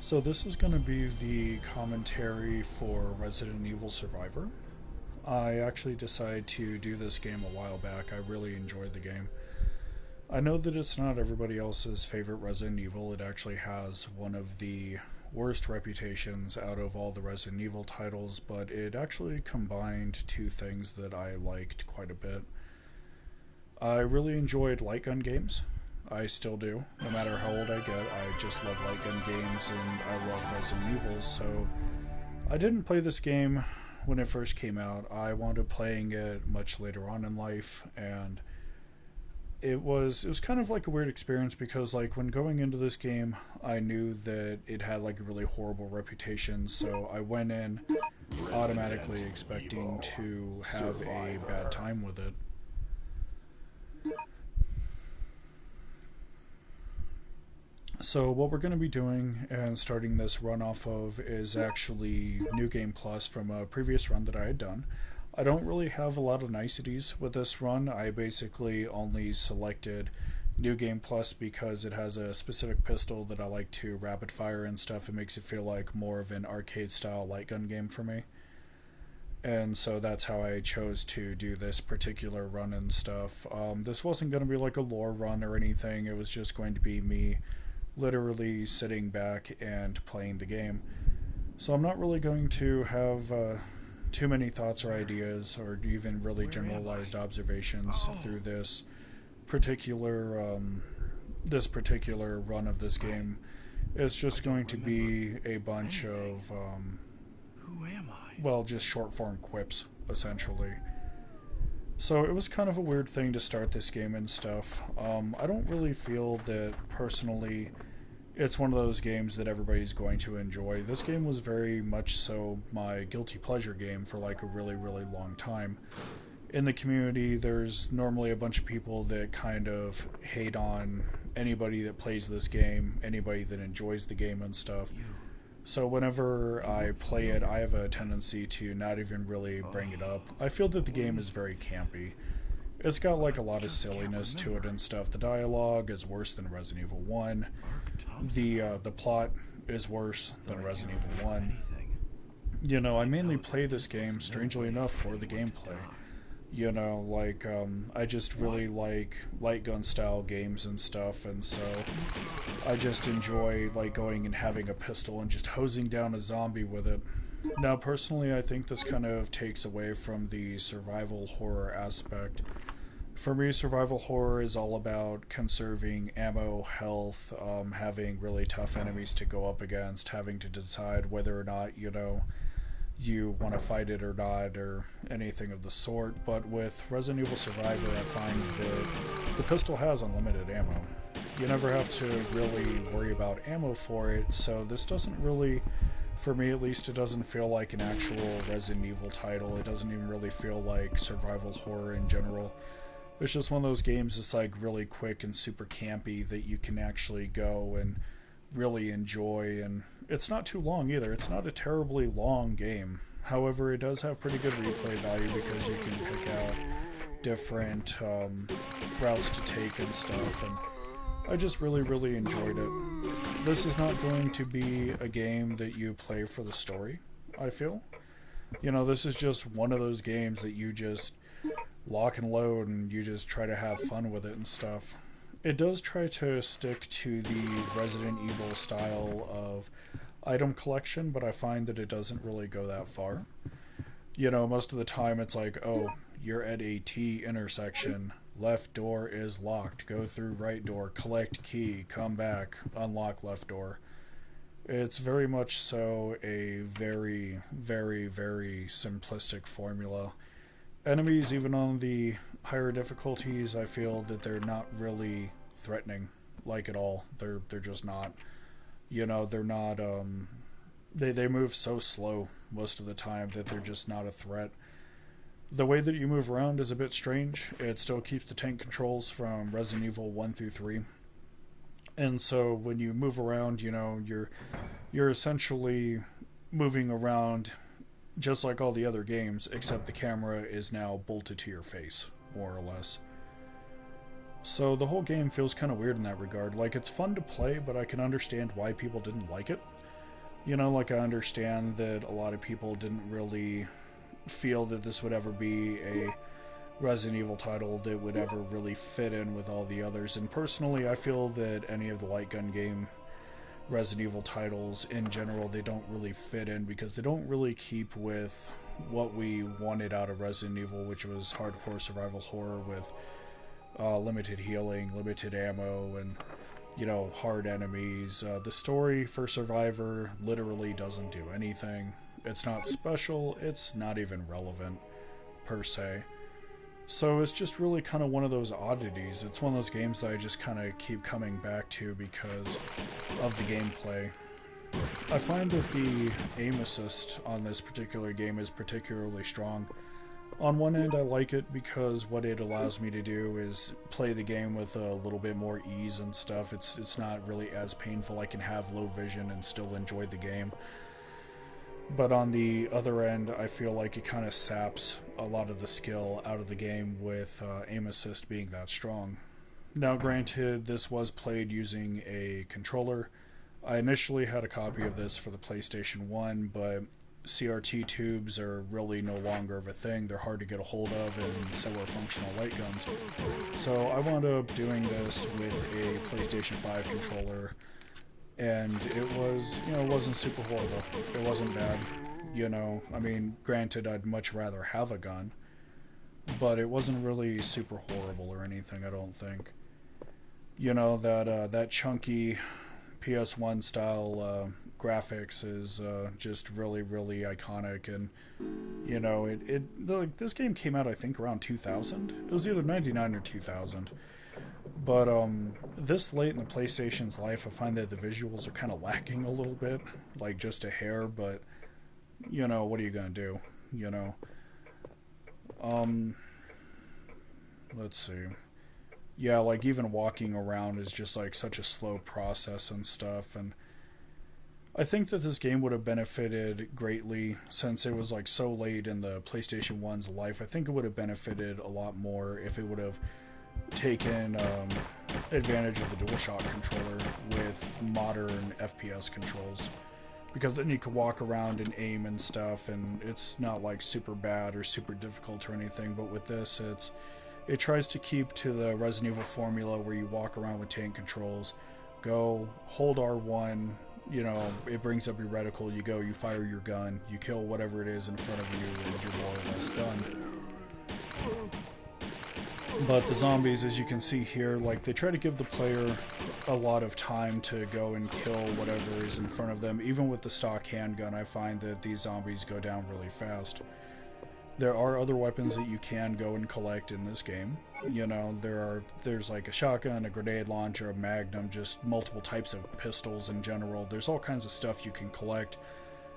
So this is going to be the commentary for Resident Evil Survivor. I actually decided to do this game a while back. I really enjoyed the game. I know that it's not everybody else's favorite Resident Evil. It actually has one of the worst reputations out of all the Resident Evil titles, but it actually combined two things that I liked quite a bit. I really enjoyed light gun games. I still do. No matter how old I get, I just love light gun games and I love Resident Evil. So I didn't play this game when it first came out. I wound up playing it much later on in life, and it was kind of like a weird experience because like when going into this game, I knew that it had like a really horrible reputation. So I went in automatically expecting to have a bad time with it. So what we're going to be doing and starting this run off of is actually New Game Plus from a previous run that I had done. I don't really have a lot of niceties with this run. I basically only selected New Game Plus because it has a specific pistol that I like to rapid fire and stuff. It makes it feel like more of an arcade style light gun game for me. And so that's how I chose to do this particular run and stuff. This wasn't going to be like a lore run or anything. It was just going to be me literally sitting back and playing the game. So I'm not really going to have too many thoughts or ideas or even really generalized observations through particular this particular run of this game. It's just going to be a bunch of Who am I? well, just short form quips essentially. So it was kind of a weird thing to start this game and stuff. I don't really feel that personally it's one of those games that everybody's going to enjoy. This game was very much so my guilty pleasure game for like a really, really long time. In the community, there's normally a bunch of people that kind of hate on anybody that plays this game, anybody that enjoys the game and stuff. You. So whenever I play it, I have a tendency to not even really bring it up. I feel that the game is very campy. It's got like a lot of silliness to it and stuff. The dialogue is worse than Resident Evil 1. The plot is worse than Resident Evil 1. You know, I mainly play this game, strangely enough, for the gameplay. You know, like, I just really like light gun style games and stuff, and so I just enjoy, like, going and having a pistol and just hosing down a zombie with it. Now, personally, I think this kind of takes away from the survival horror aspect. For me, survival horror is all about conserving ammo, health, having really tough enemies to go up against, having to decide whether or not, you know, you want to fight it or not, or anything of the sort. But with Resident Evil Survivor, I find that the pistol has unlimited ammo. You never have to really worry about ammo for it, so this doesn't really, for me at least, it doesn't feel like an actual Resident Evil title. It doesn't even really feel like survival horror in general. It's just one of those games that's like really quick and super campy that you can actually go and really enjoy, and it's not too long either. It's not a terribly long game. However, it does have pretty good replay value because you can pick out different routes to take and stuff, and I just really, really enjoyed it. This is not going to be a game that you play for the story, I feel. You know, this is just one of those games that you just lock and load and you just try to have fun with it and stuff. It does try to stick to the Resident Evil style of item collection, but I find that it doesn't really go that far. You know, most of the time it's like, oh, you're at a T intersection, left door is locked, go through right door, collect key, come back, unlock left door. It's very much so a very, very, very simplistic formula. Enemies, even on the higher difficulties, I feel that they're not really threatening, like at all. They're just not. You know, they're not. They move so slow most of the time that they're just not a threat. The way that you move around is a bit strange. It still keeps the tank controls from Resident Evil 1 through 3. And so when you move around, you know, you're essentially moving around just like all the other games, except the camera is now bolted to your face, more or less. So the whole game feels kind of weird in that regard. Like, it's fun to play, but I can understand why people didn't like it. You know, like, I understand that a lot of people didn't really feel that this would ever be a Resident Evil title that would ever really fit in with all the others. And personally, I feel that any of the light gun game Resident Evil titles in general, they don't really fit in because they don't really keep with what we wanted out of Resident Evil, which was hardcore survival horror with limited healing, limited ammo, and, you know, hard enemies. The story for Survivor literally doesn't do anything. It's not special, it's not even relevant, per se. So it's just really kind of one of those oddities. It's one of those games that I just kind of keep coming back to because of the gameplay. I find that the aim assist on this particular game is particularly strong. On one end, I like it because what it allows me to do is play the game with a little bit more ease and stuff. It's not really as painful. I can have low vision and still enjoy the game. But on the other end, I feel like it kind of saps a lot of the skill out of the game with aim assist being that strong. Now, granted, this was played using a controller. I initially had a copy of this for the PlayStation 1, but CRT tubes are really no longer of a thing. They're hard to get a hold of, and so are functional light guns. So I wound up doing this with a PlayStation 5 controller, and it was, you know, it wasn't super horrible. It wasn't bad. You know, I mean, granted, I'd much rather have a gun, but it wasn't really super horrible or anything, I don't think. You know, that chunky PS1 style graphics is just really, really iconic, and, you know, like, this game came out, I think, around 2000. It was either 99 or 2000. But this late in the PlayStation's life, I find that the visuals are kind of lacking a little bit, like just a hair, but, you know, what are you gonna do, you know? Let's see. Yeah, like, even walking around is just, like, such a slow process and stuff, and I think that this game would have benefited greatly since it was, like, so late in the PlayStation 1's life. I think it would have benefited a lot more if it would have taken advantage of the DualShock controller with modern FPS controls, because then you could walk around and aim and stuff, and it's not like super bad or super difficult or anything. But with this, it tries to keep to the Resident Evil formula where you walk around with tank controls, go, hold R1, you know, it brings up your reticle, you go, you fire your gun, you kill whatever it is in front of you, and you're more or less done. But the zombies, as you can see here, like, they try to give the player a lot of time to go and kill whatever is in front of them. Even with the stock handgun, I find that these zombies go down really fast. There are other weapons that you can go and collect in this game. You know, there's like a shotgun, a grenade launcher, a magnum, just multiple types of pistols in general. There's all kinds of stuff you can collect.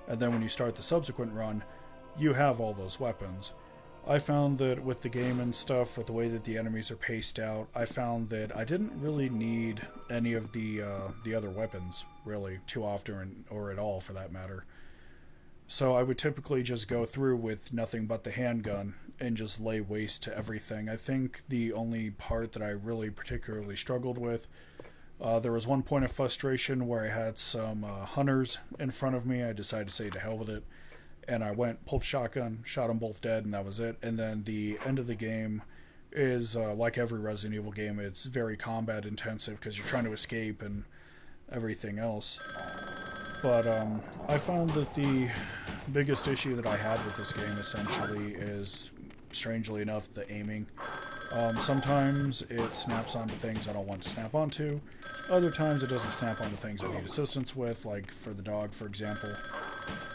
And then when you start the subsequent run, you have all those weapons. I found that with the game and stuff, with the way that the enemies are paced out, I found that I didn't really need any of the other weapons, really, too often, or at all, for that matter. So I would typically just go through with nothing but the handgun and just lay waste to everything. I think the only part that I really particularly struggled with, there was one point of frustration where I had some hunters in front of me. I decided to say to hell with it. And I went, pulled shotgun, shot them both dead, and that was it. And then the end of the game is, like every Resident Evil game, it's very combat intensive because you're trying to escape and everything else. But I found that the biggest issue that I had with this game, essentially, is, strangely enough, the aiming. Sometimes it snaps onto things I don't want to snap onto. Other times it doesn't snap onto things I need assistance with, like for the dog, for example.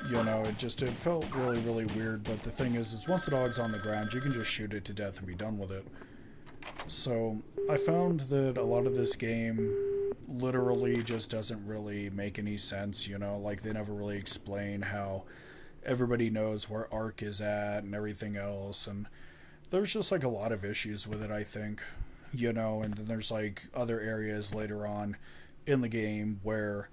You know, it felt really, really weird, but the thing is once the dog's on the ground, you can just shoot it to death and be done with it. So, I found that a lot of this game literally just doesn't really make any sense, you know, like they never really explain how everybody knows where Ark is at and everything else, and there's just like a lot of issues with it, I think, you know, and then there's like other areas later on in the game where,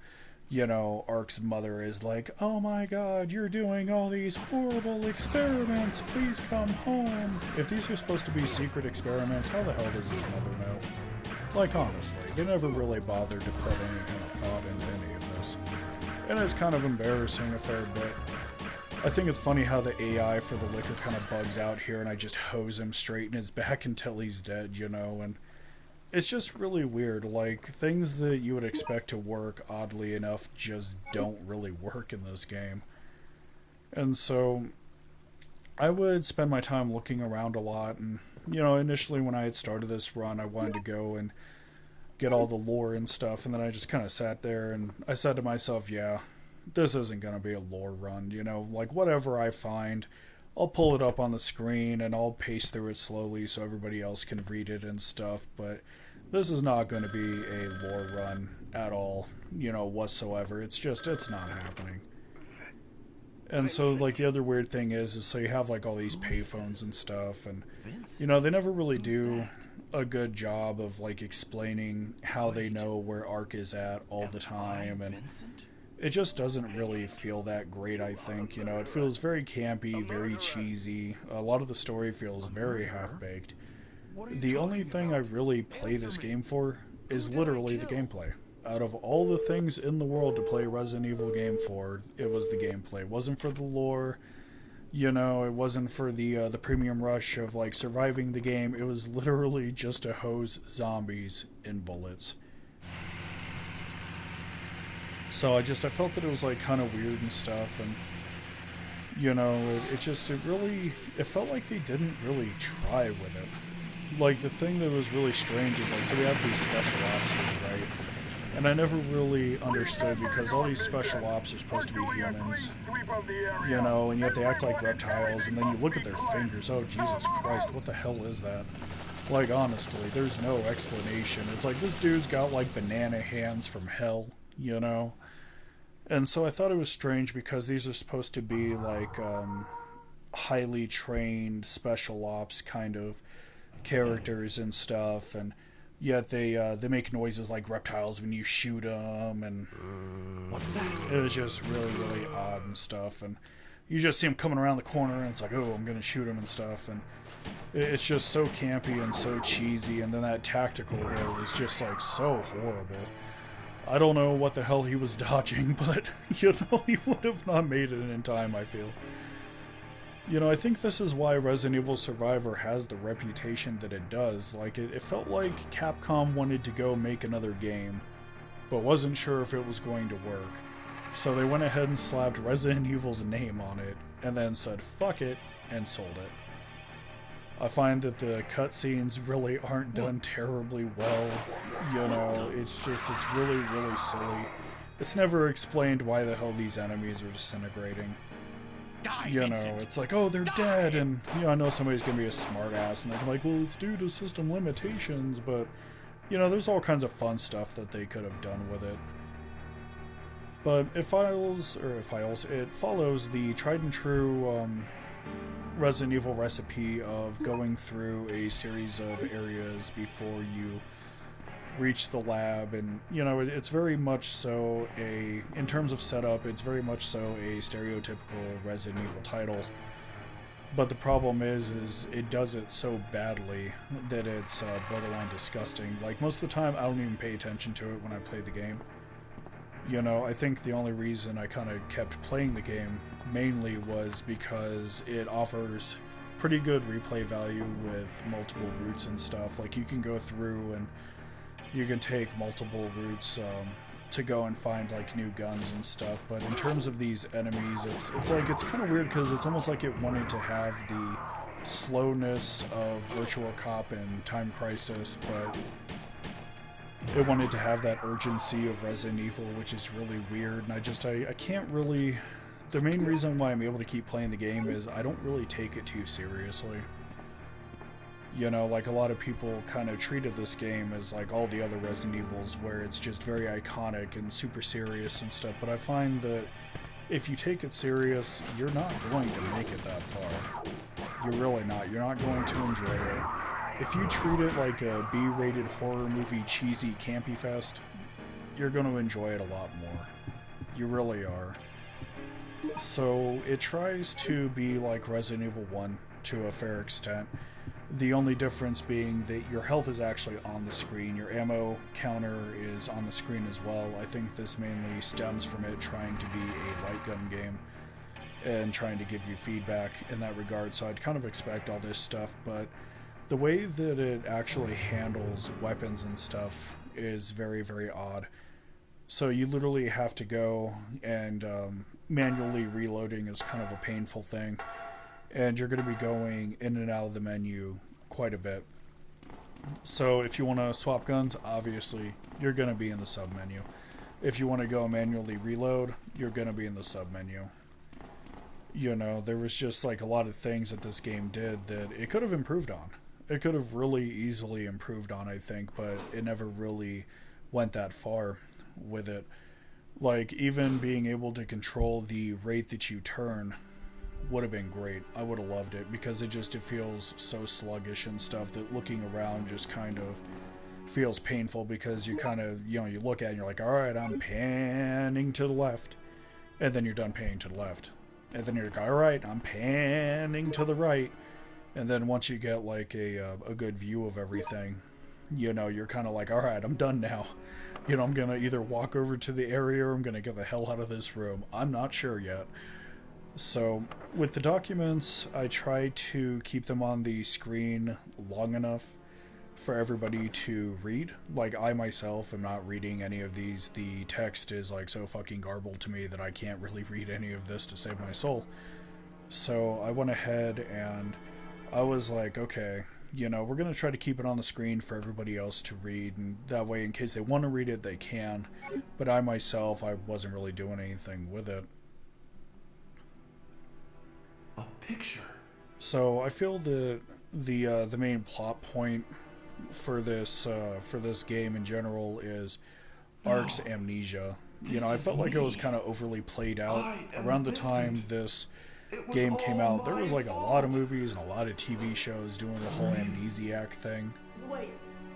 you know, Ark's mother is like, oh my god, you're doing all these horrible experiments, please come home. If these are supposed to be secret experiments, how the hell does his mother know? Like, honestly, they never really bothered to put any kind of thought into any of this. and it's kind of embarrassing a fair bit. I think it's funny how the AI for the liquor kind of bugs out here, and I just hose him straight in his back until he's dead, you know, and it's just really weird. Like, things that you would expect to work, oddly enough, just don't really work in this game. And so, I would spend my time looking around a lot, and, you know, initially when I had started this run, I wanted to go and get all the lore and stuff, and then I just kind of sat there, and I said to myself, yeah, this isn't going to be a lore run, you know, like, whatever I find, I'll pull it up on the screen, and I'll pace through it slowly so everybody else can read it and stuff, but this is not going to be a lore run at all, you know, whatsoever. It's not happening. And so, like, the other weird thing is so you have, like, all these payphones and stuff, and, you know, they never really do a good job of, like, explaining how they know where Ark is at all the time, and it just doesn't really feel that great, I think. You know, it feels very campy, very cheesy. A lot of the story feels very half-baked. The only thing I really play this game for is literally the gameplay. Out of all the things in the world to play a Resident Evil game for, it was the gameplay. It wasn't for the lore, you know, it wasn't for the premium rush of, like, surviving the game. It was literally just to hose zombies in bullets. So I felt that it was, like, kind of weird and stuff, and, you know, it felt like they didn't really try with it. Like, the thing that was really strange is, like, so we have these special ops here, right? And I never really understood, because all these special ops are supposed to be humans, you know, and yet they act like reptiles, and then you look at their fingers, oh Jesus Christ, what the hell is that? Like, honestly, there's no explanation. It's like, this dude's got, like, banana hands from hell, you know? And so I thought it was strange, because these are supposed to be, like, highly trained special ops kind of characters and stuff, and yet they make noises like reptiles when you shoot them, and What's that? it was just really, really odd and stuff, and you just see them coming around the corner, and it's like, oh, I'm gonna shoot them and stuff, and it's just so campy and so cheesy, and then that tactical roll is just, like, so horrible. I don't know what the hell he was dodging, but, you know, he would have not made it in time, I feel. You know, I think this is why Resident Evil Survivor has the reputation that it does. Like, it felt like Capcom wanted to go make another game, but wasn't sure if it was going to work. So they went ahead and slapped Resident Evil's name on it, and then said, fuck it, and sold it. I find that the cutscenes really aren't done terribly well. You know, it's really, really silly. It's never explained why the hell these enemies are disintegrating. You know, it's like, oh, they're dead, and, you know, I know somebody's gonna be a smartass, and they're like, well, it's due to system limitations, but, you know, there's all kinds of fun stuff that they could have done with it. But it follows the tried and true Resident Evil recipe of going through a series of areas before you reach the lab, and, you know, it's very much so in terms of setup, it's very much so a stereotypical Resident Evil title. But the problem is it does it so badly that it's borderline disgusting. Like, most of the time, I don't even pay attention to it when I play the game. You know, I think the only reason I kind of kept playing the game mainly was because it offers pretty good replay value with multiple routes and stuff. Like, you can go through and you can take multiple routes to go and find, like, new guns and stuff, but in terms of these enemies, it's kind of weird, because it's almost like it wanted to have the slowness of Virtual Cop and Time Crisis, but it wanted to have that urgency of Resident Evil, which is really weird, and I can't really... The main reason why I'm able to keep playing the game is I don't really take it too seriously. You know, like, a lot of people kind of treated this game as like all the other Resident Evils, where it's just very iconic and super serious and stuff, but I find that if you take it serious, you're not going to make it that far. You're really not. You're not going to enjoy it. If you treat it like a B-rated horror movie cheesy campy fest, you're going to enjoy it a lot more. You really are. So it tries to be like Resident Evil 1 to a fair extent. The only difference being that your health is actually on the screen. Your ammo counter is on the screen as well. I think this mainly stems from it trying to be a light gun game and trying to give you feedback in that regard. So I'd kind of expect all this stuff, but the way that it actually handles weapons and stuff is very, very odd. So you literally have to go and manually reloading is kind of a painful thing. And you're going to be going in and out of the menu quite a bit. So if you want to swap guns, obviously you're going to be in the sub menu. If you want to go manually reload, you're going to be in the sub menu. You know, there was just like a lot of things that this game did that it could have improved on. It could have really easily improved on, I think, but it never really went that far with it. Like, even being able to control the rate that you turn would have been great. I would have loved it because it feels so sluggish and stuff that looking around just kind of feels painful because you kind of, you know, you look at it and you're like, alright, I'm panning to the left. And then you're done panning to the left. And then you're like, alright, I'm panning to the right. And then once you get like a good view of everything, you know, you're kind of like, alright, I'm done now. You know, I'm going to either walk over to the area or I'm going to get the hell out of this room. I'm not sure yet. So, with the documents, I try to keep them on the screen long enough for everybody to read. Like, I myself am not reading any of these. The text is, like, so fucking garbled to me that I can't really read any of this to save my soul. So, I went ahead and I was like, okay, you know, we're going to try to keep it on the screen for everybody else to read, and that way, in case they want to read it, they can. But I myself, I wasn't really doing anything with it. A picture. So I feel that the main plot point for this game in general is Ark's amnesia. You know, I felt like it was kind of overly played out. Around the time this game came out, there was like a lot of movies and a lot of TV shows doing the whole amnesiac thing.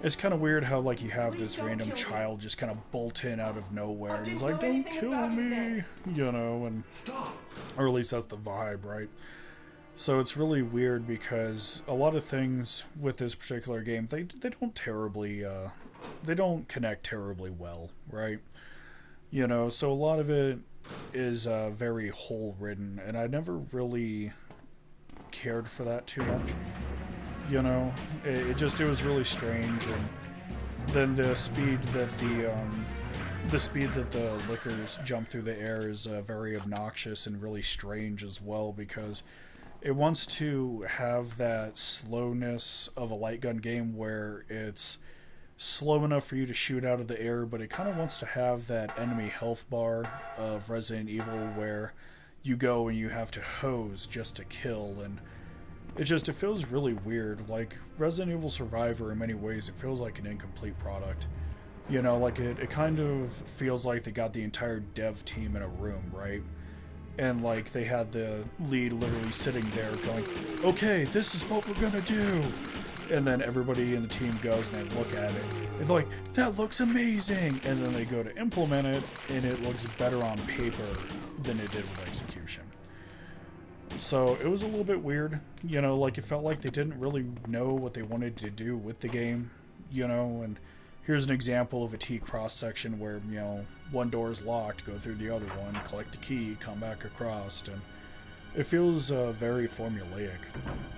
It's kind of weird how like you have this random child just kind of bolt in out of nowhere and he's like, don't kill me, you know, and or at least that's the vibe, right? So it's really weird because a lot of things with this particular game, they don't terribly they don't connect terribly well, right? You know, so a lot of it is very hole ridden, and I never really cared for that too much. You know, it was really strange, and then the speed that the lickers jump through the air is very obnoxious and really strange as well, because it wants to have that slowness of a light gun game where it's slow enough for you to shoot out of the air, but it kind of wants to have that enemy health bar of Resident Evil where you go and you have to hose just to kill, and it feels really weird. Like Resident Evil Survivor, in many ways, it feels like an incomplete product. You know, like it kind of feels like they got the entire dev team in a room, right? And like they had the lead literally sitting there going, okay, this is what we're gonna do. And then everybody in the team goes and they look at it. It's like, that looks amazing. And then they go to implement it and it looks better on paper than it did with execution. So it was a little bit weird, you know, like it felt like they didn't really know what they wanted to do with the game, you know, and here's an example of a T-cross section where, you know, one door is locked, go through the other one, collect the key, come back across, and it feels very formulaic,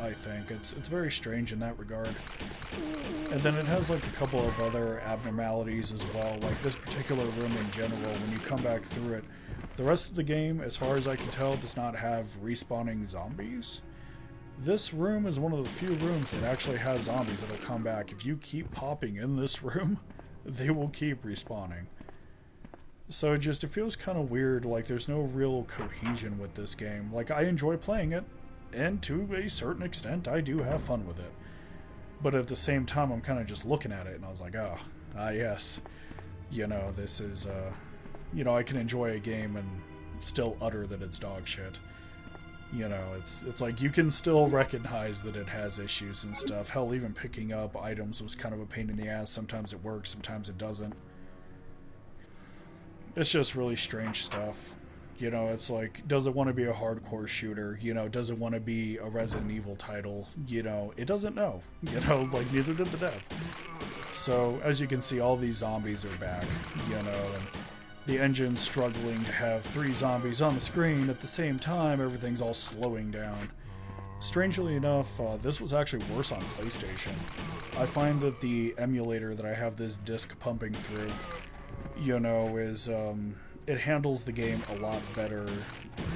I think. It's very strange in that regard. And then it has like a couple of other abnormalities as well, like this particular room in general, when you come back through it, the rest of the game, as far as I can tell, does not have respawning zombies. This room is one of the few rooms that actually has zombies that'll come back. If you keep popping in this room, they will keep respawning. So it feels kind of weird, like there's no real cohesion with this game. Like, I enjoy playing it, and to a certain extent, I do have fun with it. But at the same time, I'm kind of just looking at it, and I was like, yes. You know, this is, you know, I can enjoy a game and still utter that it's dog shit. You know, it's like you can still recognize that it has issues and stuff. Hell, even picking up items was kind of a pain in the ass. Sometimes it works, sometimes it doesn't. It's just really strange stuff. You know, it's like, does it want to be a hardcore shooter? You know, does it want to be a Resident Evil title? You know, it doesn't know. You know, like, neither did the dev. So, as you can see, all these zombies are back, you know, and the engine's struggling to have 3 zombies on the screen at the same time. Everything's all slowing down. Strangely enough, this was actually worse on PlayStation. I find that the emulator that I have this disc pumping through, you know, is, it handles the game a lot better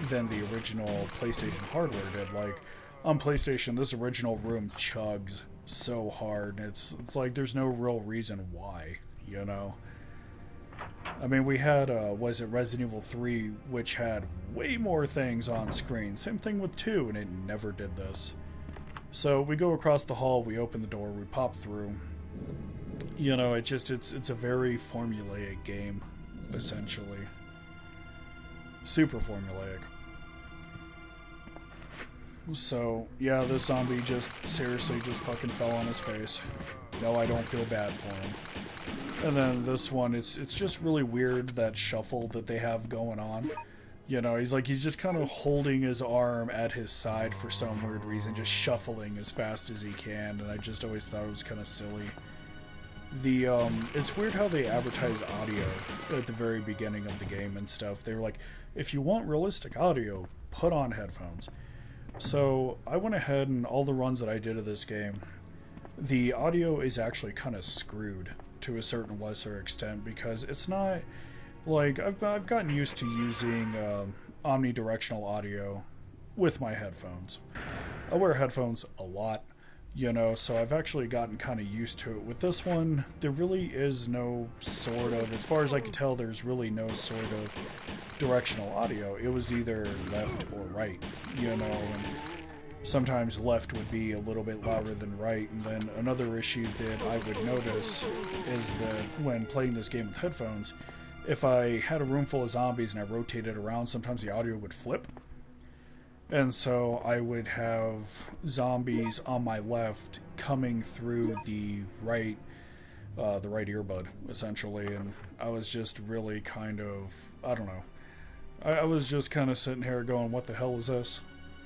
than the original PlayStation hardware did. Like, on PlayStation, this original room chugs so hard. It's like there's no real reason why, you know? I mean, we had, was it Resident Evil 3, which had way more things on screen. Same thing with 2, and it never did this. So we go across the hall, we open the door, we pop through. You know, it's a very formulaic game, essentially. Super formulaic. So, yeah, this zombie just seriously just fucking fell on his face. No, I don't feel bad for him. And then this one, it's just really weird, that shuffle that they have going on. You know, he's just kind of holding his arm at his side for some weird reason, just shuffling as fast as he can, and I just always thought it was kind of silly. It's weird how they advertise audio at the very beginning of the game and stuff. They were like, if you want realistic audio, put on headphones. So I went ahead, and all the runs that I did of this game, the audio is actually kind of screwed to a certain lesser extent, because it's not like I've gotten used to using omnidirectional audio with my headphones. I wear headphones a lot, you know, so I've actually gotten kind of used to it. With this one, there really is no sort of, as far as I can tell, there's really no sort of directional audio. It was either left or right, you know, and sometimes left would be a little bit louder than right. And then another issue that I would notice is that when playing this game with headphones, if I had a room full of zombies and I rotated around, sometimes the audio would flip. And so I would have zombies on my left coming through the right earbud, essentially. And I was just really kind of, I don't know. I was just kind of sitting here going, what the hell is this?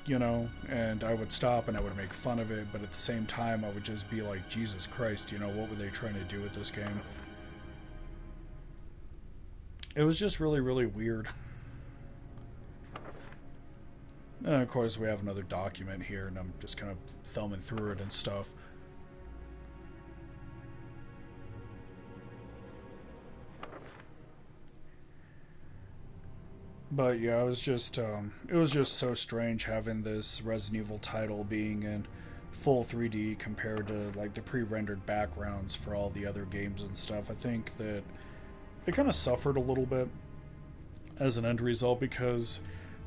You know, and I would stop and I would make fun of it, but at the same time I would just be like, Jesus Christ, you know, what were they trying to do with this game? It was just really, really weird. And of course we have another document here, and I'm just kind of thumbing through it and stuff. But yeah, it was just so strange having this Resident Evil title being in full 3D compared to like the pre-rendered backgrounds for all the other games and stuff. I think that it kind of suffered a little bit as an end result, because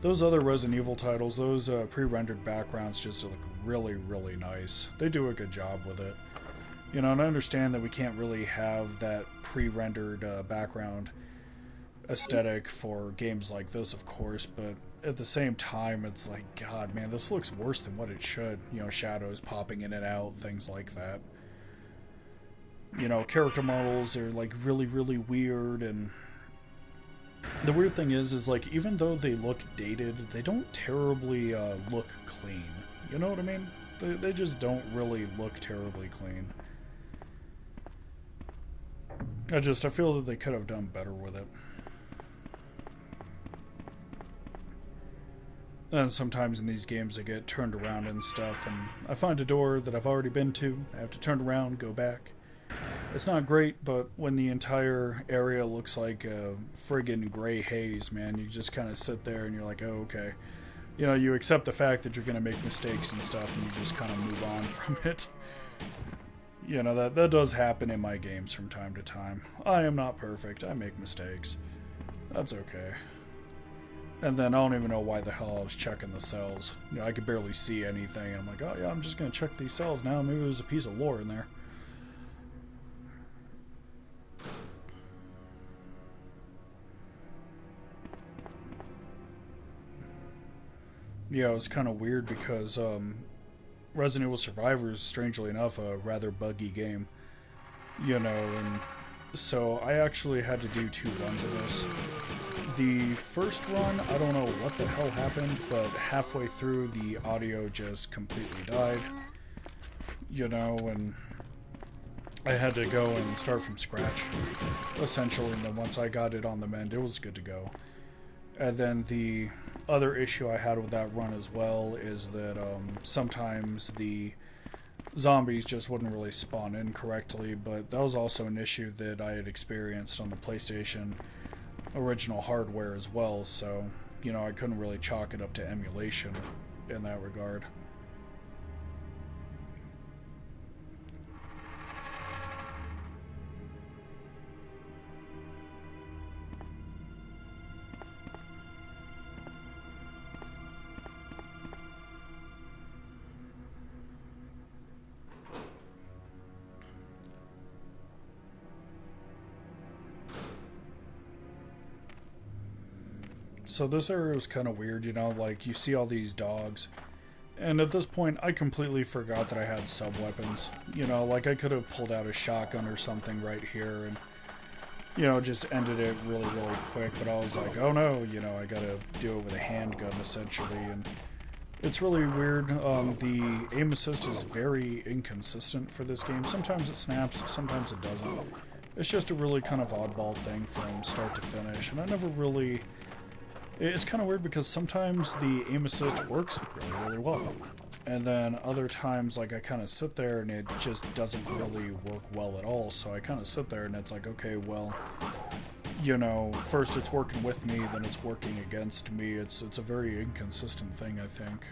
those other Resident Evil titles, those pre-rendered backgrounds just look really, really nice. They do a good job with it. You know, and I understand that we can't really have that pre-rendered background aesthetic for games like this, of course, but at the same time, it's like, God, man, this looks worse than what it should. You know, shadows popping in and out, things like that. You know, character models are like really, really weird, and the weird thing is like, even though they look dated, they don't terribly look clean. You know what I mean? They just don't really look terribly clean. I feel that they could have done better with it. And sometimes in these games I get turned around and stuff, and I find a door that I've already been to. I have to turn around, go back. It's not great, but when the entire area looks like a friggin' gray haze, man, you just kind of sit there and you're like, oh, okay. You know, you accept the fact that you're going to make mistakes and stuff, and you just kind of move on from it. You know, that does happen in my games from time to time. I am not perfect. I make mistakes. That's okay. And then I don't even know why the hell I was checking the cells. You know, I could barely see anything, and I'm like, oh yeah, I'm just going to check these cells now. Maybe there's a piece of lore in there. Yeah, it was kind of weird because Resident Evil Survivor is, strangely enough, a rather buggy game. You know, and so I actually had to do 2 runs of this. The first run, I don't know what the hell happened, but halfway through the audio just completely died. You know, and I had to go and start from scratch, essentially, and then once I got it on the mend, it was good to go. And then the other issue I had with that run as well is that sometimes the zombies just wouldn't really spawn in correctly, but that was also an issue that I had experienced on the PlayStation original hardware as well, so, you know, I couldn't really chalk it up to emulation in that regard. So this area was kind of weird, you know, like you see all these dogs, and at this point I completely forgot that I had sub-weapons. You know, like I could have pulled out a shotgun or something right here and, you know, just ended it really, really quick, but I was like, oh no, you know, I gotta do it with a handgun essentially, and it's really weird. The aim assist is very inconsistent for this game. Sometimes it snaps, sometimes it doesn't. It's just a really kind of oddball thing from start to finish, and I never really... It's kind of weird because sometimes the aim assist works really, really well. And then other times, like, I kind of sit there and it just doesn't really work well at all. So I kind of sit there and it's like, okay, well, you know, first it's working with me, then it's working against me. It's a very inconsistent thing, I think.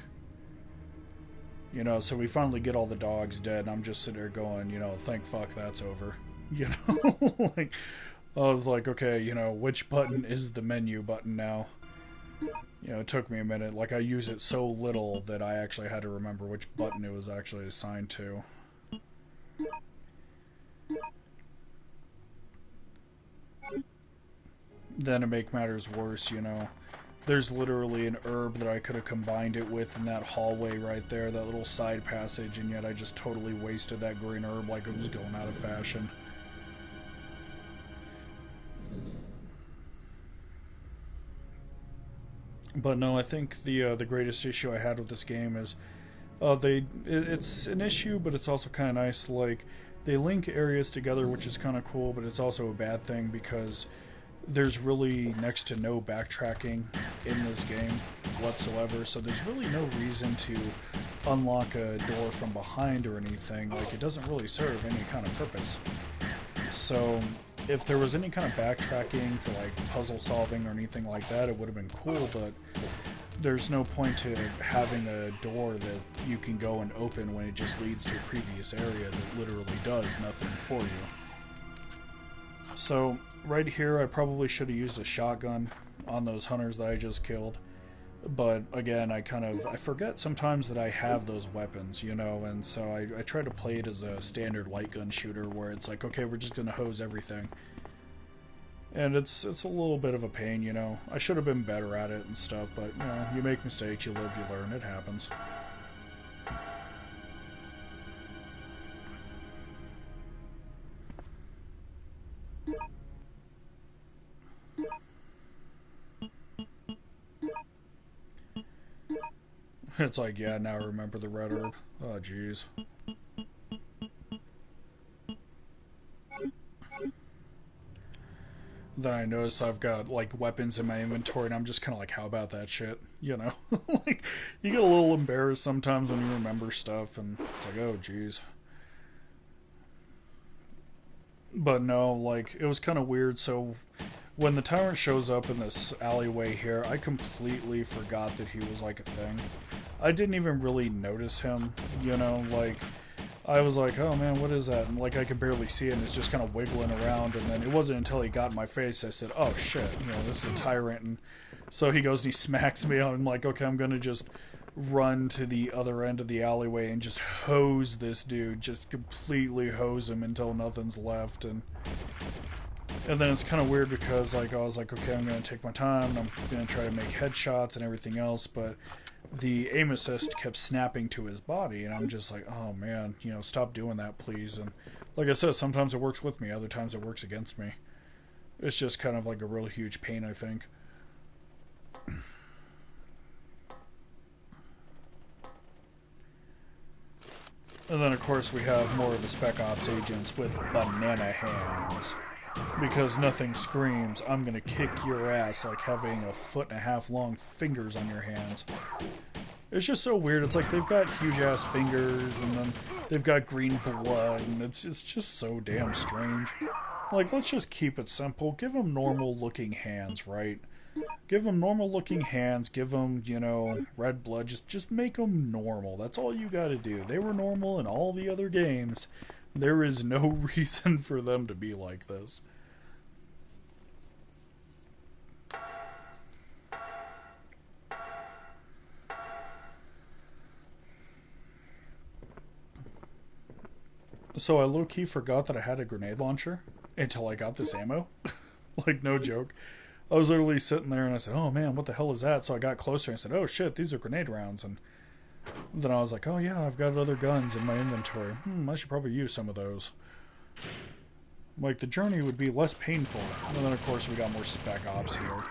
You know, so we finally get all the dogs dead, and I'm just sitting there going, you know, thank fuck that's over. You know, like, I was like, okay, you know, which button is the menu button now? You know, it took me a minute. Like, I use it so little that I actually had to remember which button it was actually assigned to. Then to make matters worse, you know, there's literally an herb that I could have combined it with in that hallway right there, that little side passage, and yet I just totally wasted that green herb like it was going out of fashion. But no, I think the greatest issue I had with this game is it's an issue, but it's also kind of nice. Like, they link areas together, which is kind of cool, but it's also a bad thing because there's really next to no backtracking in this game whatsoever. So there's really no reason to unlock a door from behind or anything. Like, it doesn't really serve any kind of purpose. So if there was any kind of backtracking for like puzzle solving or anything like that, it would have been cool, but there's no point to having a door that you can go and open when it just leads to a previous area that literally does nothing for you. So right here I probably should have used a shotgun on those hunters that I just killed. But again, I forget sometimes that I have those weapons, you know, and so I try to play it as a standard light gun shooter where it's like, okay, we're just gonna hose everything. And it's a little bit of a pain, you know. I should have been better at it and stuff, but, you know, you make mistakes, you live, you learn, it happens. It's like, yeah, now I remember the red herb. Oh, jeez. Then I notice I've got, like, weapons in my inventory, and I'm just kind of like, how about that shit? You know? Like, you get a little embarrassed sometimes when you remember stuff, and it's like, oh, jeez. But no, like, it was kind of weird, so when the tyrant shows up in this alleyway here, I completely forgot that he was, like, a thing. I didn't even really notice him, you know, like, I was like, oh man, what is that? And like, I could barely see it, and it's just kind of wiggling around, and then it wasn't until he got in my face I said, oh shit, you know, this is a tyrant, and so he goes and he smacks me, I'm like, okay, I'm gonna just run to the other end of the alleyway and just hose this dude, just completely hose him until nothing's left, and then it's kind of weird because, like, I was like, okay, I'm gonna take my time, and I'm gonna try to make headshots and everything else, but the aim assist kept snapping to his body, and I'm just like, oh man, you know, stop doing that, please. And like I said, sometimes it works with me, other times it works against me. It's just kind of like a real huge pain, I think. And then, of course, we have more of the Spec Ops agents with banana hands. Because nothing screams, I'm gonna kick your ass, like having 1.5 foot long fingers on your hands. It's just so weird. It's like they've got huge-ass fingers, and then they've got green blood, and it's just so damn strange. Like, let's just keep it simple. Give them normal-looking hands, right? Give them normal-looking hands. Give them, you know, red blood. Just make them normal. That's all you gotta do. They were normal in all the other games. There is no reason for them to be like this. So I low-key forgot that I had a grenade launcher until I got this ammo. Like, no joke. I was literally sitting there and I said, oh man, what the hell is that? So I got closer and I said, oh shit, these are grenade rounds. And then I was like, oh yeah, I've got other guns in my inventory. I should probably use some of those. Like, the journey would be less painful. And then, of course, we got more Spec Ops here.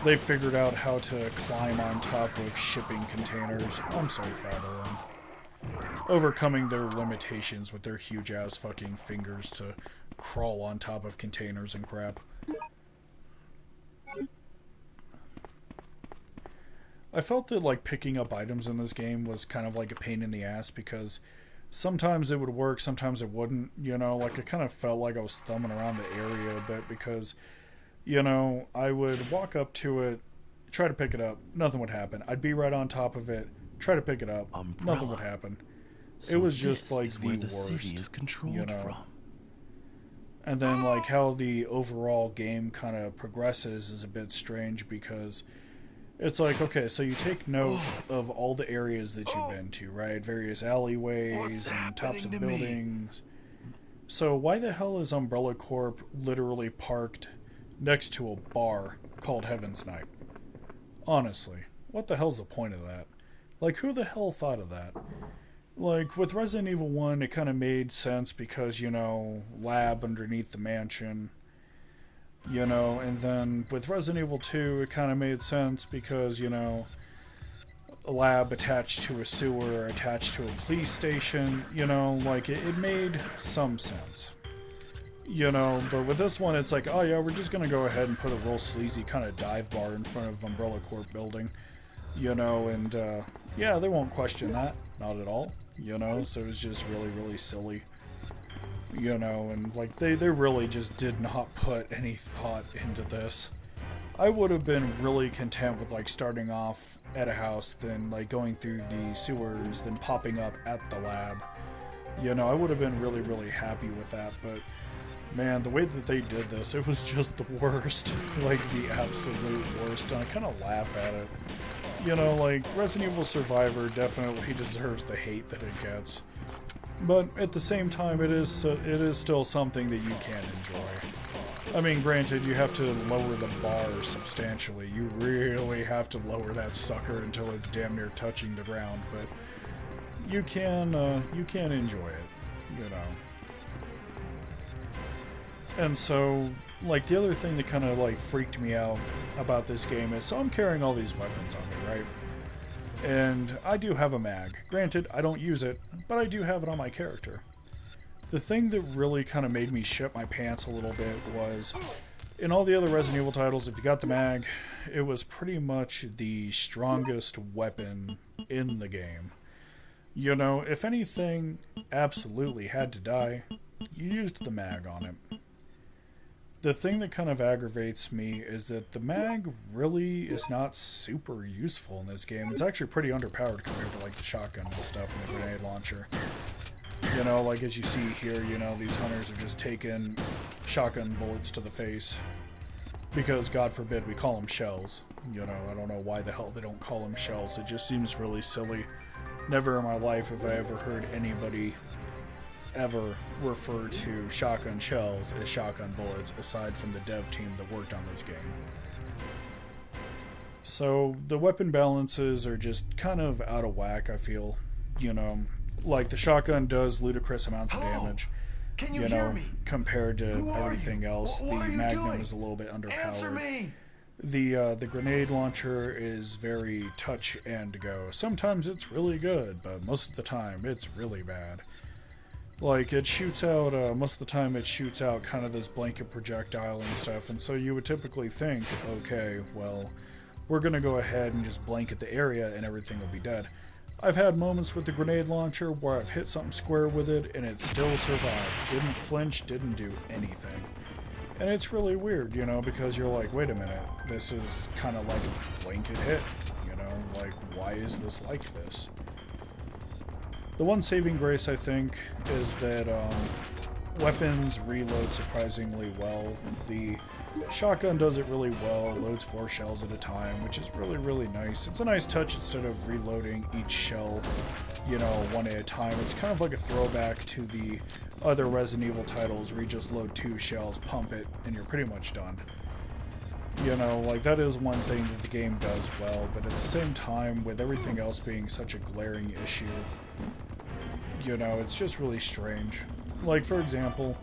They figured out how to climb on top of shipping containers. I'm so proud of them. Overcoming their limitations with their huge-ass fucking fingers to crawl on top of containers and crap. I felt that, like, picking up items in this game was kind of like a pain in the ass because sometimes it would work, sometimes it wouldn't, you know, like, it kind of felt like I was thumbing around the area a bit because, you know, I would walk up to it, try to pick it up, nothing would happen. I'd be right on top of it, try to pick it up, nothing would happen. So it was just, like, the the worst, city is controlled, you know. from. And then, like, how the overall game kind of progresses is a bit strange because it's like, okay, so you take note of all the areas that you've been to, right? Various alleyways and tops of buildings. So why the hell is Umbrella Corp literally parked next to a bar called Heaven's Night? Honestly, what the hell's the point of that? Like, who the hell thought of that? Like, with Resident Evil 1, it kind of made sense because, you know, lab underneath the mansion, you know, and then with Resident Evil 2, it kind of made sense because, you know, a lab attached to a sewer, attached to a police station, you know, like, it made some sense. You know, but with this one, it's like, oh yeah, we're just gonna go ahead and put a real sleazy kind of dive bar in front of Umbrella Corp building, you know, and, yeah, they won't question that, not at all. You know, so it was just really, really silly. You know, and like they really just did not put any thought into this. I would have been really content with like starting off at a house, then like going through the sewers, then popping up at the lab. You know, I would have been really, really happy with that, but man, the way that they did this, it was just the worst. Like the absolute worst, and I kind of laugh at it. You know, like, Resident Evil Survivor definitely deserves the hate that it gets. But at the same time, it is still something that you can enjoy. I mean, granted, you have to lower the bar substantially. You really have to lower that sucker until it's damn near touching the ground, but you can enjoy it, you know. And so, like, the other thing that kind of, like, freaked me out about this game is, so I'm carrying all these weapons on me, right? And I do have a mag. Granted, I don't use it, but I do have it on my character. The thing that really kind of made me shit my pants a little bit was, in all the other Resident Evil titles, if you got the mag, it was pretty much the strongest weapon in the game. You know, if anything absolutely had to die, you used the mag on it. The thing that kind of aggravates me is that the mag really is not super useful in this game. It's actually pretty underpowered compared to like the shotgun and stuff and the grenade launcher. You know, like as you see here, you know, these hunters are just taking shotgun bullets to the face. Because, God forbid, we call them shells. You know, I don't know why the hell they don't call them shells. It just seems really silly. Never in my life have I ever heard anybody ever refer to shotgun shells as shotgun bullets aside from the dev team that worked on this game. So the weapon balances are just kind of out of whack, I feel. You know, like the shotgun does ludicrous amounts of damage. Can you You hear know, me? compared to Who are everything you? else, What the are you Magnum doing? is a little bit Answer underpowered. me! The grenade launcher is very touch and go. Sometimes it's really good, but most of the time it's really bad. Like, it shoots out, most of the time it shoots out kind of this blanket projectile and stuff, and so you would typically think, okay, well, we're gonna go ahead and just blanket the area and everything will be dead. I've had moments with the grenade launcher where I've hit something square with it and it still survived. Didn't flinch, didn't do anything. And it's really weird, you know, because you're like, wait a minute, this is kind of like a blanket hit, you know, like, why is this like this? The one saving grace, I think, is that weapons reload surprisingly well. The shotgun does it really well, loads 4 shells at a time, which is really, really nice. It's a nice touch instead of reloading each shell, you know, one at a time. It's kind of like a throwback to the other Resident Evil titles where you just load 2 shells, pump it, and you're pretty much done. You know, like, that is one thing that the game does well, but at the same time, with everything else being such a glaring issue, you know, it's just really strange. Like, for example,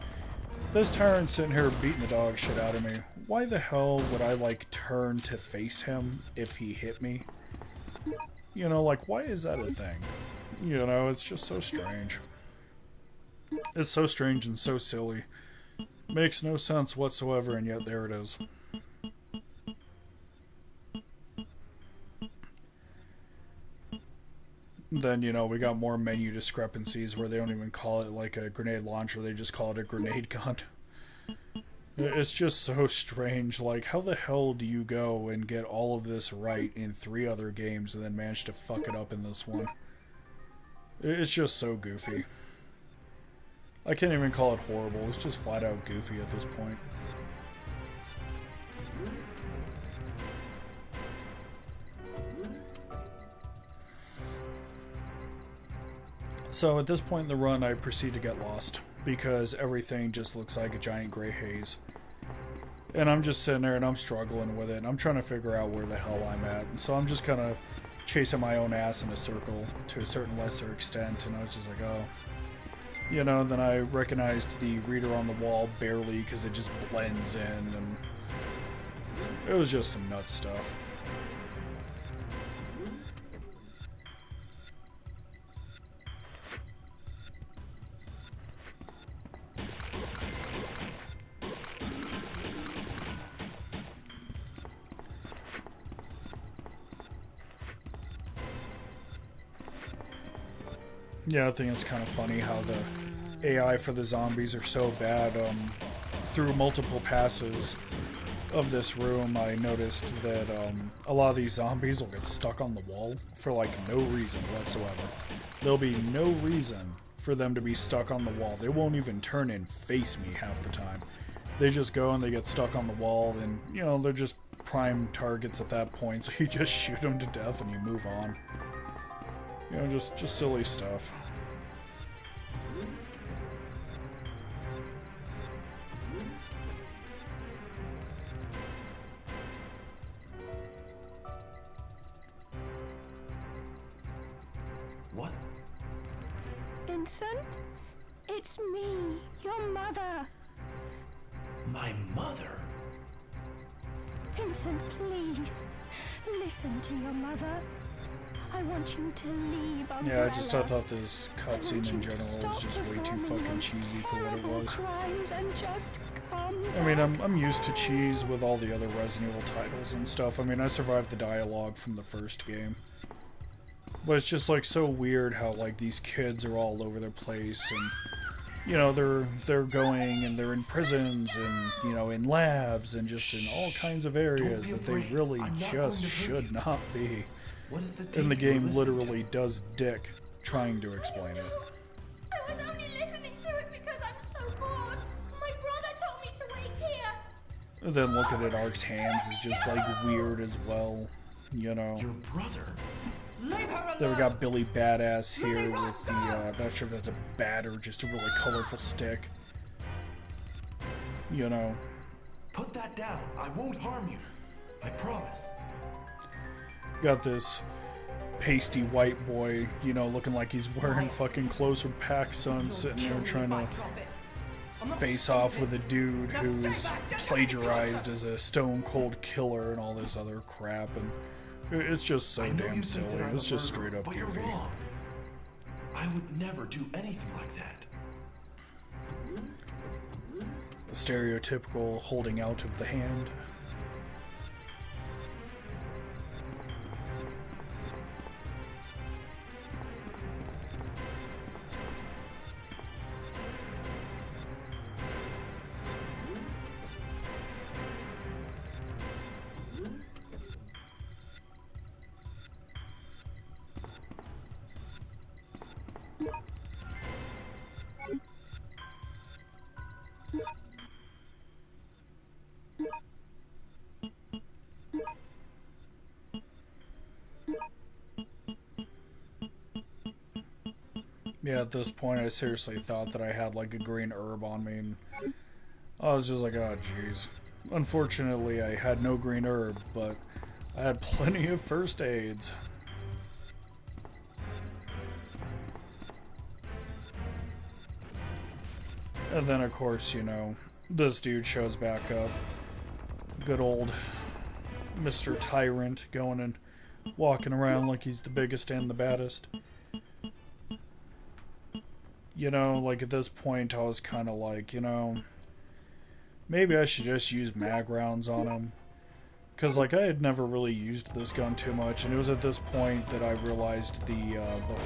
this tyrant sitting here beating the dog shit out of me. Why the hell would I, like, turn to face him if he hit me? You know, like, why is that a thing? You know, it's just so strange. It's so strange and so silly. Makes no sense whatsoever, and yet there it is. Then, you know, we got more menu discrepancies where they don't even call it like a grenade launcher, they just call it a grenade gun. It's just so strange. Like, how the hell do you go and get all of this right in 3 other games and then manage to fuck it up in this one? It's just so goofy. I can't even call it horrible, it's just flat out goofy at this point. So at this point in the run, I proceed to get lost, because everything just looks like a giant gray haze. And I'm just sitting there and I'm struggling with it, and I'm trying to figure out where the hell I'm at. And so I'm just kind of chasing my own ass in a circle to a certain lesser extent, and I was just like, oh. You know, then I recognized the reader on the wall barely because it just blends in, and it was just some nuts stuff. Yeah, I think it's kind of funny how the AI for the zombies are so bad. Through multiple passes of this room, I noticed that a lot of these zombies will get stuck on the wall for like no reason whatsoever. There'll be no reason for them to be stuck on the wall. They won't even turn and face me half the time. They just go and they get stuck on the wall, and, you know, they're just prime targets at that point, so you just shoot them to death and you move on. You know, just silly stuff. What? Vincent? It's me, your mother. My mother? Vincent, please. Listen to your mother. I want you to leave Umbrella. Yeah, I thought this cutscene in general was just way too fucking cheesy for what it was. I mean, I'm used to cheese with all the other Resident Evil titles and stuff. I mean, I survived the dialogue from the first game. But it's just, like, so weird how, like, these kids are all over the place, and, you know, they're going and they're in prisons and, you know, in labs and just in all kinds of areas that they really just should not be. What is the And the game literally does dick trying to explain it. I was only listening to it because I'm so bored. My brother told me to wait here. And then looking at Ark's hands is just, like, weird as well, you know. Your brother? Leave her alone. Then we got Billy Badass here with the, not sure if that's a bat or just a really colorful stick. You know. Put that down. I won't harm you. I promise. Got this pasty white boy, you know, looking like he's wearing fucking clothes from PacSun, sitting there trying to face off with a dude who's plagiarized as a stone cold killer and all this other crap, and it's just so damn silly. It's just straight up but you're goofy. wrong. I would never do anything like that. The stereotypical holding out of the hand. Yeah, at this point I seriously thought that I had like a green herb on me, and I was just like, oh jeez. Unfortunately I had no green herb, but I had plenty of first aids. And then of course, you know, this dude shows back up. Good old Mr. Tyrant going and walking around like he's the biggest and the baddest. You know, like at this point I was kind of like, you know, maybe I should just use mag rounds on him. Because like I had never really used this gun too much, and it was at this point that I realized the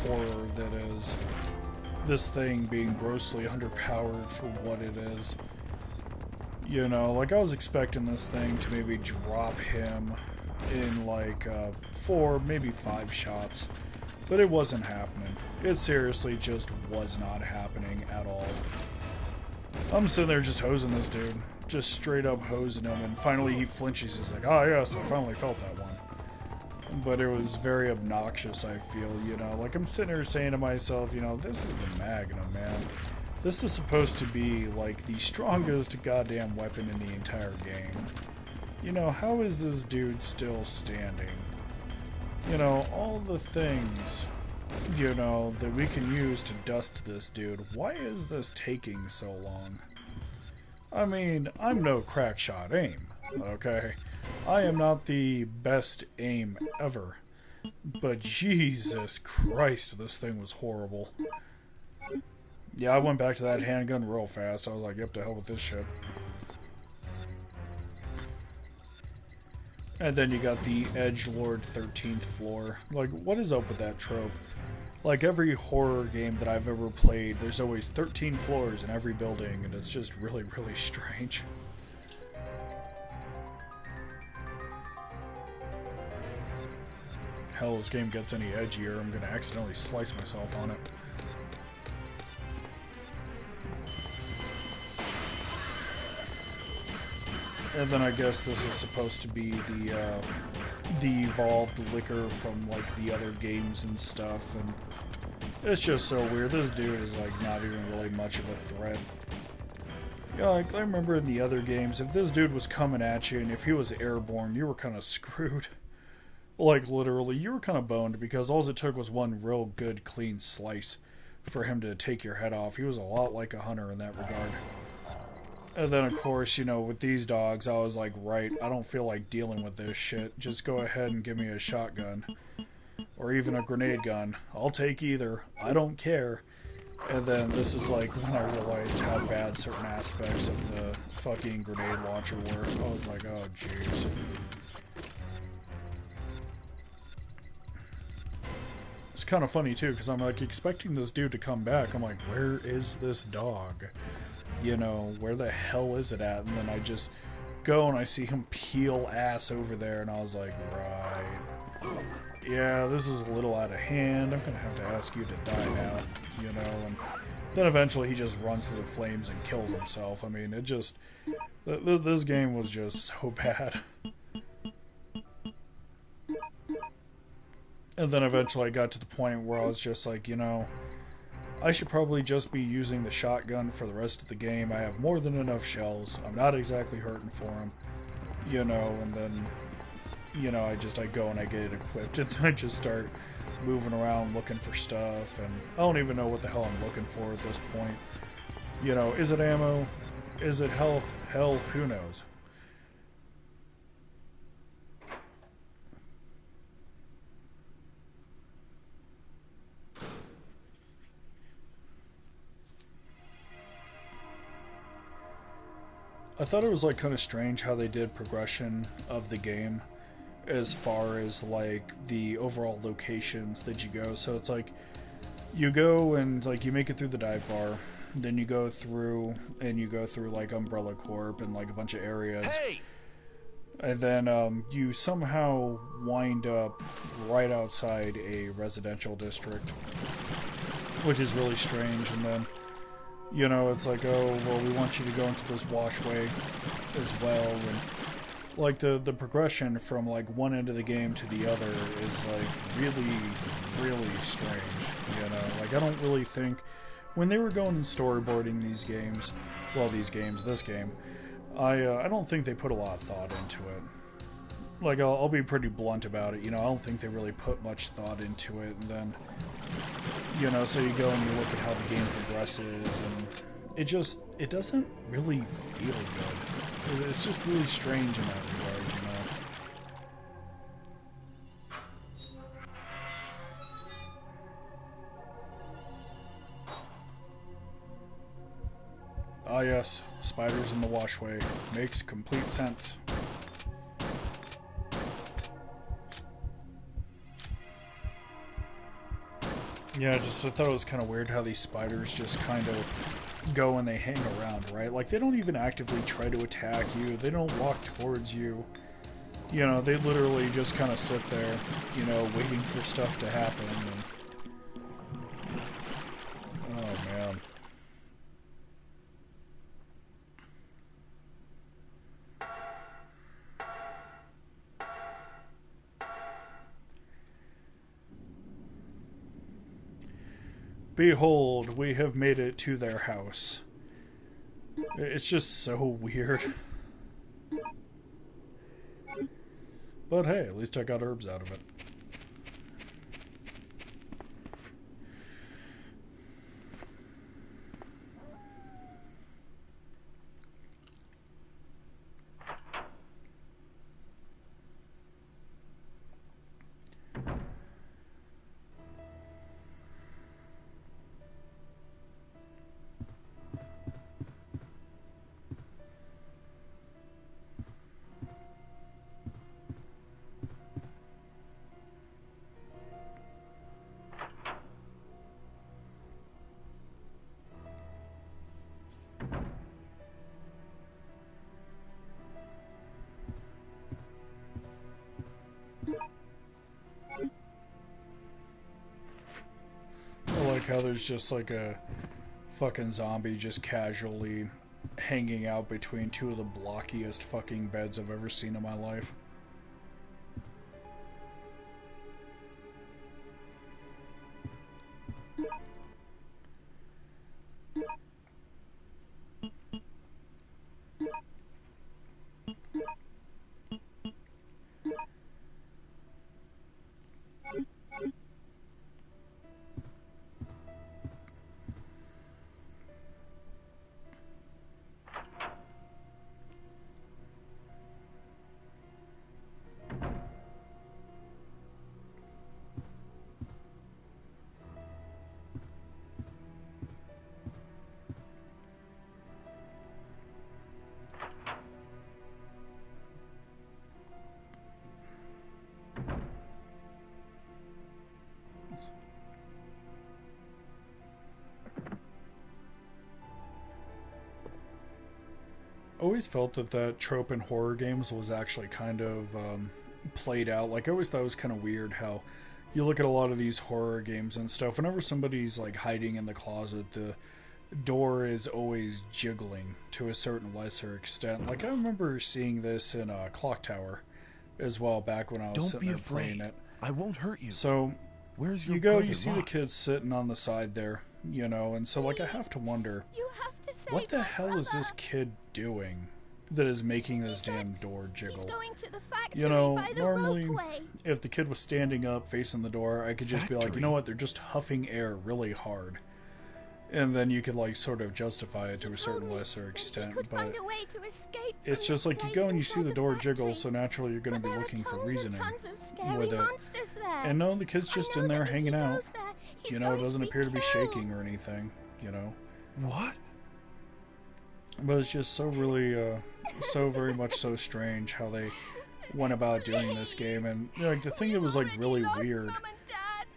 horror that is this thing being grossly underpowered for what it is. You know, like I was expecting this thing to maybe drop him in like 4, maybe 5 shots. But it wasn't happening. It seriously just was not happening at all. I'm sitting there just hosing this dude. Just straight up hosing him, and finally he flinches. He's like, oh yes, I finally felt that one. But it was very obnoxious, I feel, you know. Like, I'm sitting here saying to myself, you know, this is the Magnum, man. This is supposed to be, like, the strongest goddamn weapon in the entire game. You know, how is this dude still standing? You know, all the things, you know, that we can use to dust this dude. Why is this taking so long? I mean, I'm no crack shot aim, okay? I am not the best aim ever. But Jesus Christ, this thing was horrible. Yeah, I went back to that handgun real fast. I was like, yep, to hell with this shit. And then you got the Edgelord 13th floor. Like, what is up with that trope? Like, every horror game that I've ever played, there's always 13 floors in every building, and it's just really, really strange. Hell, this game gets any edgier, I'm gonna accidentally slice myself on it. And then I guess this is supposed to be the evolved liquor from, like, the other games and stuff, and it's just so weird. This dude is, like, not even really much of a threat. Yeah, like, I remember in the other games, if this dude was coming at you, and if he was airborne, you were kind of screwed. Like, literally, you were kind of boned, because all it took was one real good, clean slice for him to take your head off. He was a lot like a hunter in that regard. And then, of course, you know, with these dogs, I was like, right, I don't feel like dealing with this shit. Just go ahead and give me a shotgun. Or even a grenade gun. I'll take either. I don't care. And then this is like when I realized how bad certain aspects of the fucking grenade launcher were. I was like, oh, jeez. It's kind of funny, too, because I'm like expecting this dude to come back. I'm like, where is this dog? You know, where the hell is it at? And then I just go and I see him peel ass over there, and I was like, right. Yeah, this is a little out of hand. I'm gonna have to ask you to die now, you know, and then eventually he just runs through the flames and kills himself. I mean, it just, this game was just so bad. And then eventually I got to the point where I was just like, you know, I should probably just be using the shotgun for the rest of the game. I have more than enough shells. I'm not exactly hurting for them, you know, and then, you know, I go and I get it equipped, and I just start moving around looking for stuff, and I don't even know what the hell I'm looking for at this point. You know, is it ammo? Is it health? Hell, who knows? I thought it was like kind of strange how they did progression of the game as far as like the overall locations that you go. So it's like you go and like you make it through the dive bar, then you go through like Umbrella Corp and like a bunch of areas. Hey! And then you somehow wind up right outside a residential district, which is really strange. And then, you know, it's like, oh, well, we want you to go into this washway as well. And like the progression from like one end of the game to the other is like really, really strange. You know, like I don't really think when they were going and storyboarding these games, this game, I don't think they put a lot of thought into it. Like I'll be pretty blunt about it. You know, I don't think they really put much thought into it. And then, you know, so you go and you look at how the game progresses, and it doesn't really feel good. It's just really strange in that regard, you know. Ah yes, spiders in the washway. Makes complete sense. Yeah, I thought it was kind of weird how these spiders just kind of go and they hang around, right? Like, they don't even actively try to attack you. They don't walk towards you. You know, they literally just kind of sit there, you know, waiting for stuff to happen. And... oh, man. Behold, we have made it to their house. It's just so weird. But hey, at least I got herbs out of it. I like how there's just like a fucking zombie just casually hanging out between two of the blockiest fucking beds I've ever seen in my life. Always felt that trope in horror games was actually kind of played out. Like, I always thought it was kind of weird how you look at a lot of these horror games and stuff. Whenever somebody's like hiding in the closet, the door is always jiggling to a certain lesser extent. Like, I remember seeing this in Clock Tower as well back when I was sitting there playing it. I won't hurt you. So where's your you go, brother you see locked? the kids sitting on the side there, you know, and so like I have to wonder, You have to save what the my hell is this brother. kid doing that is making this He said damn door He's jiggle? going to the factory You know, by the normally, ropeway. if the kid was standing up facing the door, I could just be like, you know what, they're just huffing air really hard. and then you could like sort of justify it to a certain lesser extent, but it's just like you go and you see the door jiggle, so naturally you're going to be looking for reasoning with it. And no, the kid's just in there hanging out. You know, it doesn't appear to be shaking or anything, you know. What? But it's just so really, so very much so strange how they went about doing this game. And you know, like the thing that was like really weird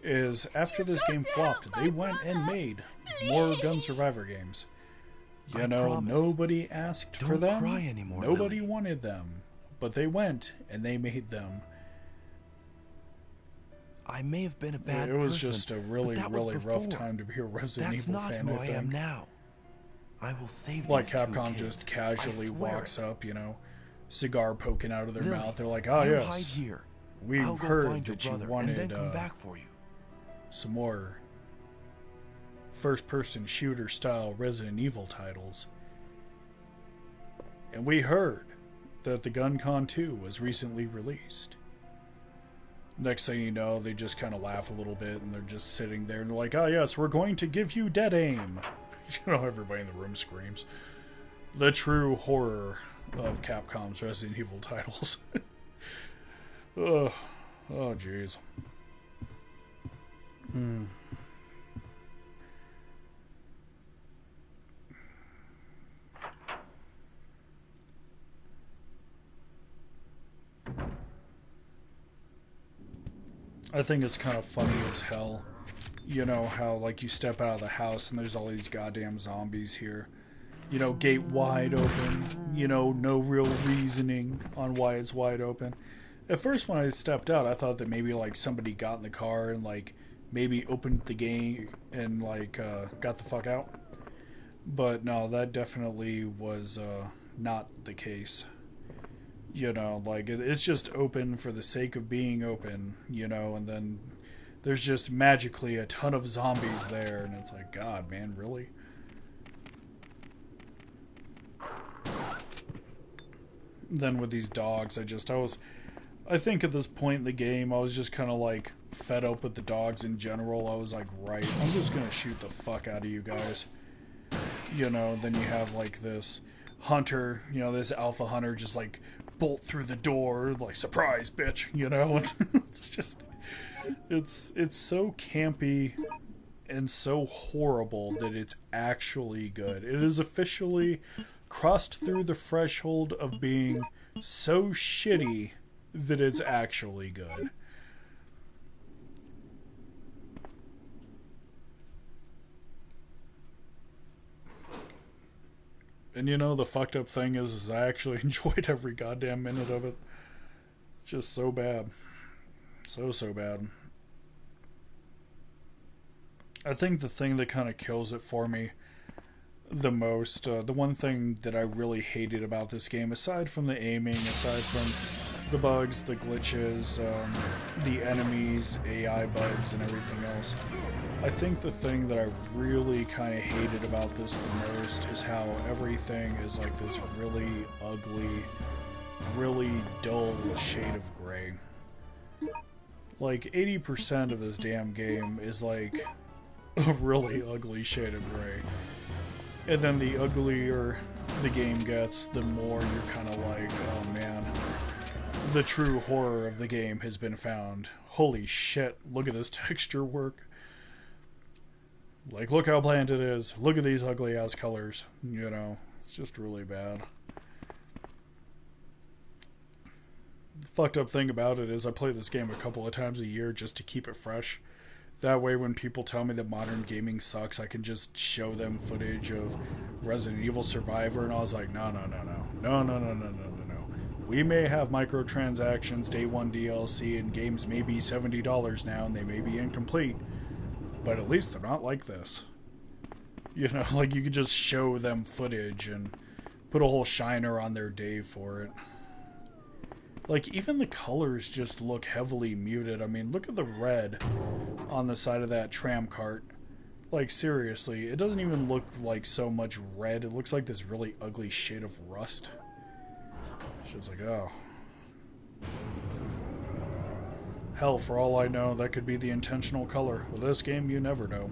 is after this game flopped, they went and made more Gun Survivor games. You know, nobody asked for them. Don't cry anymore, Nobody Lily. wanted them, but they went and they made them. I may have been a bad person. It was just a really, but that was really rough before. time to be a Resident That's Evil not fan. who I I think. am now. I will save Like these two Capcom kids. just casually I swear walks it. up, you know, cigar poking out of their Lily, mouth. They're like, "Oh you hide yes, here. we I'll go heard find your that you brother wanted and then come back for you." some more first-person shooter style Resident Evil titles, and we heard that the GunCon 2 was recently released." Next thing you know, they just kind of laugh a little bit, and they're just sitting there, and they're like, "Oh yes, we're going to give you dead aim." You know, everybody in the room screams. The true horror of Capcom's Resident Evil titles. Oh, jeez. I think it's kind of funny as hell. You know how, like, you step out of the house and there's all these goddamn zombies here. You know, gate wide open. You know, no real reasoning on why it's wide open. At first, when I stepped out, I thought that maybe, like, somebody got in the car and, like, maybe opened the gate and, like, got the fuck out. But no, that definitely was not the case. You know, like, it's just open for the sake of being open, you know, and then there's just magically a ton of zombies there, and it's like, God, man, really? Then with these dogs, I think at this point in the game, I was just kind of like fed up with the dogs in general. I was like, right, I'm just gonna shoot the fuck out of you guys. You know, then you have like this hunter, you know, this alpha hunter just like bolt through the door, like, surprise, bitch, you know? And it's just, it's so campy and so horrible that it's actually good. It is officially crossed through the threshold of being so shitty that it's actually good. And you know, the fucked up thing is I actually enjoyed every goddamn minute of it. It's just so bad. So bad. I think the thing that kind of kills it for me the most, the one thing that I really hated about this game, aside from the aiming, aside from the bugs, the glitches, the enemies, AI bugs, and everything else, I think the thing that I really kind of hated about this the most is how everything is like this really ugly, really dull shade of gray. Like 80% of this damn game is like a really ugly shade of gray. And then the uglier the game gets, the more you're kind of like, oh man, the true horror of the game has been found. Holy shit, look at this texture work. Like, look how bland it is. Look at these ugly ass colors. You know, it's just really bad. The fucked up thing about it is I play this game a couple of times a year just to keep it fresh. That way when people tell me that modern gaming sucks, I can just show them footage of Resident Evil Survivor, and I was like, no. We may have microtransactions, day one DLC, and games may be $70 now, and they may be incomplete, but at least they're not like this. You know, like you could just show them footage and put a whole shiner on their day for it. Like, even the colors just look heavily muted. I mean, look at the red on the side of that tram cart. Like, seriously, it doesn't even look like so much red. It looks like this really ugly shade of rust. It's just like, oh. Hell, for all I know, that could be the intentional color. With this game, you never know.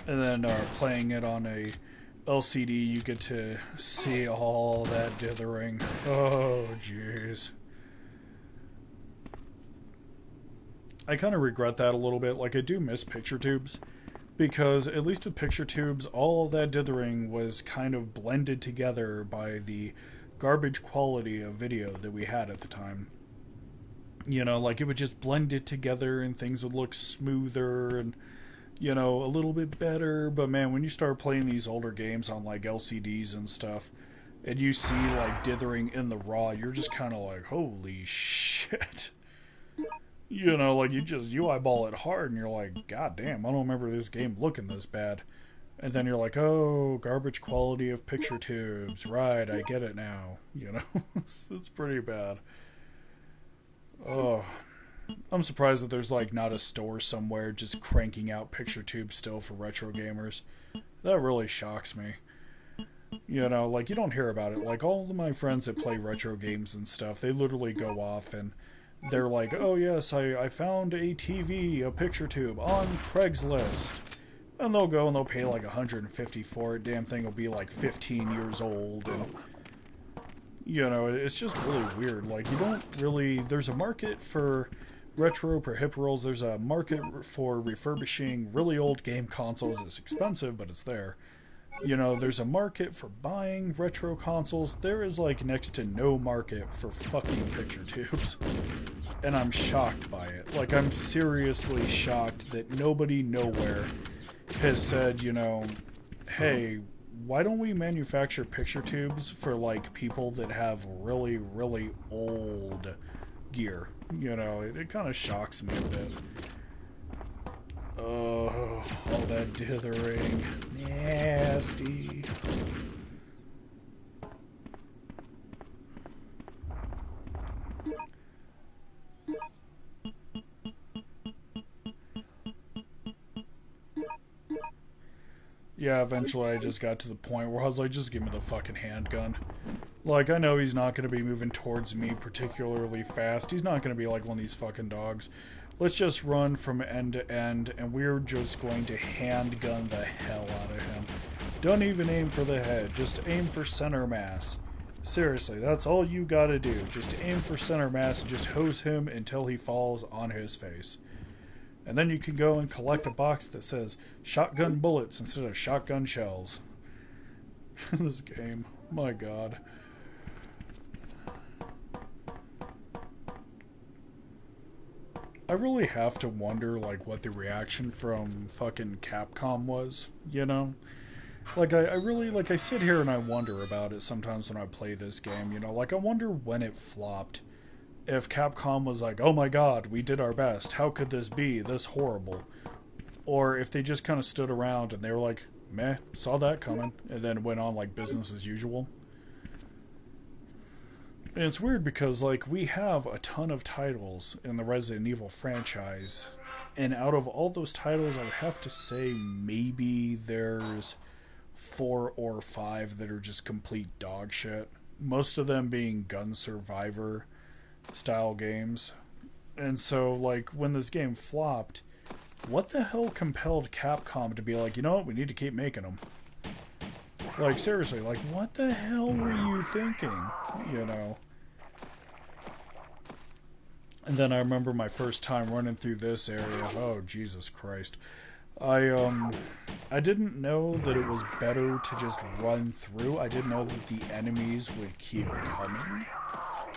And then playing it on a LCD, you get to see all that dithering. Oh, jeez. I kind of regret that a little bit. Like, I do miss picture tubes. Because, at least with picture tubes, all that dithering was kind of blended together by the garbage quality of video that we had at the time. You know, like, it would just blend it together and things would look smoother and, you know, a little bit better. But, man, when you start playing these older games on, like, LCDs and stuff, and you see, like, dithering in the raw, you're just kind of like, holy shit. You know, like, you eyeball it hard, and you're like, god damn, I don't remember this game looking this bad. And then you're like, oh, garbage quality of picture tubes. Right, I get it now. You know, it's pretty bad. Oh, I'm surprised that there's, like, not a store somewhere just cranking out picture tubes still for retro gamers. That really shocks me. You know, like, you don't hear about it. Like, all of my friends that play retro games and stuff, they literally go off and they're like, oh yes, I found a TV, a picture tube, on Craigslist. And they'll go and they'll pay like $150 for it. Damn thing will be like 15 years old. And, you know, it's just really weird. Like, you don't really... There's a market for retro peripherals. There's a market for refurbishing really old game consoles. It's expensive, but it's there. You know, there's a market for buying retro consoles. There is, like, next to no market for fucking picture tubes. And I'm shocked by it. Like, I'm seriously shocked that nobody nowhere has said, you know, hey, why don't we manufacture picture tubes for, like, people that have really, really old gear? You know, it kind of shocks me a bit. Oh, all that dithering. Nasty. Yeah, eventually I just got to the point where I was like, just give me the fucking handgun. Like, I know he's not going to be moving towards me particularly fast. He's not going to be like one of these fucking dogs. Let's just run from end to end, and we're just going to handgun the hell out of him. Don't even aim for the head. Just aim for center mass. Seriously, that's all you gotta do. Just aim for center mass and just hose him until he falls on his face. And then you can go and collect a box that says shotgun bullets instead of shotgun shells. This game. My god. I really have to wonder, like, what the reaction from fucking Capcom was, you know? Like, I really, like, I sit here and I wonder about it sometimes when I play this game, you know? Like, I wonder when it flopped. If Capcom was like, oh my god, we did our best, how could this be this horrible? Or if they just kind of stood around and they were like, meh, saw that coming, and then went on like business as usual. And it's weird because, like, we have a ton of titles in the Resident Evil franchise, and out of all those titles, I would have to say maybe there's 4 or 5 that are just complete dog shit. Most of them being gun survivor style games. And so, like, when this game flopped, what the hell compelled Capcom to be like, you know what, we need to keep making them? Like, seriously, like, what the hell were you thinking? You know? And then I remember my first time running through this area. Oh, Jesus Christ. I didn't know that it was better to just run through. I didn't know that the enemies would keep coming.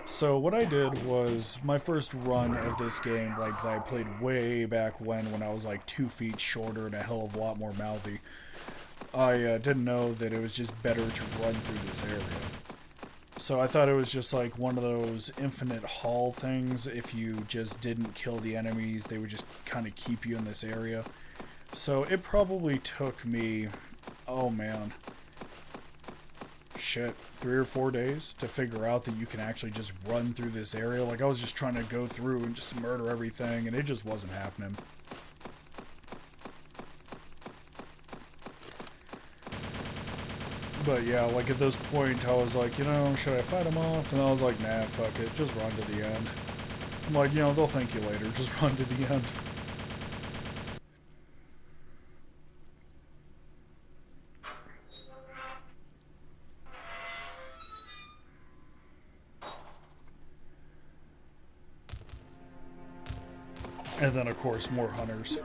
So what I did was, my first run of this game, like, that I played way back when I was like 2 feet shorter and a hell of a lot more mouthy, I didn't know that it was just better to run through this area. So I thought it was just like one of those infinite haul things. If you just didn't kill the enemies, they would just kind of keep you in this area. So it probably took me, oh man, shit, 3 or 4 days to figure out that you can actually just run through this area. Like, I was just trying to go through and just murder everything, and it just wasn't happening. But yeah, like, at this point, I was like, you know, should I fight him off? And I was like, nah, fuck it, just run to the end. I'm like, you know, they'll thank you later, just run to the end. And then, of course, more hunters.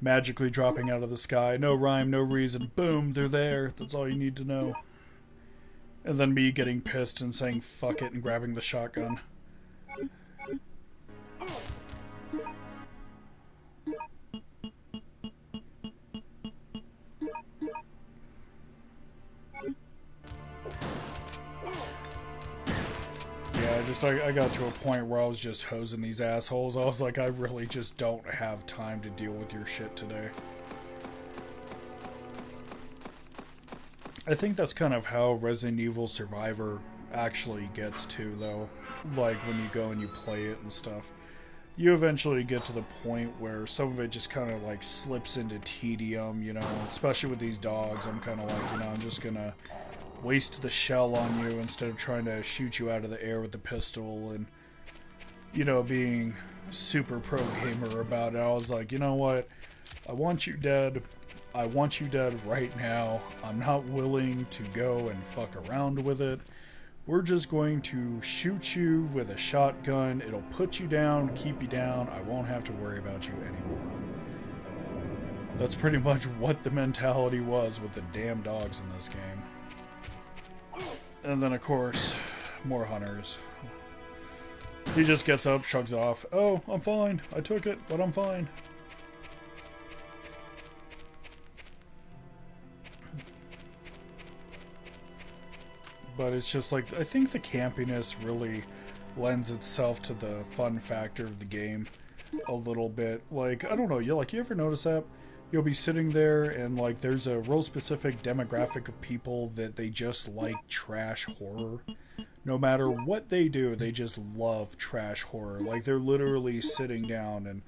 Magically dropping out of the sky. No rhyme, no reason. Boom, they're there. That's all you need to know. And then me getting pissed and saying fuck it and grabbing the shotgun. I got to a point where I was just hosing these assholes. I was like, I really just don't have time to deal with your shit today. I think that's kind of how Resident Evil Survivor actually gets to, though. Like, when you go and you play it and stuff. You eventually get to the point where some of it just kind of, like, slips into tedium, you know, especially with these dogs. I'm kind of like, you know, I'm just gonna waste the shell on you instead of trying to shoot you out of the air with the pistol and, you know, being super pro gamer about it. I was like, you know what? I want you dead. I want you dead right now. I'm not willing to go and fuck around with it. We're just going to shoot you with a shotgun. It'll put you down, keep you down. I won't have to worry about you anymore. That's pretty much what the mentality was with the damn dogs in this game. And then, of course, more hunters. He just gets up, shrugs off. Oh, I'm fine. I took it, but I'm fine. But it's just like, I think the campiness really lends itself to the fun factor of the game a little bit. Like, I don't know, you ever notice that? You'll be sitting there and like there's a real specific demographic of people that they just like trash horror. No matter what they do, they just love trash horror. Like they're literally sitting down and,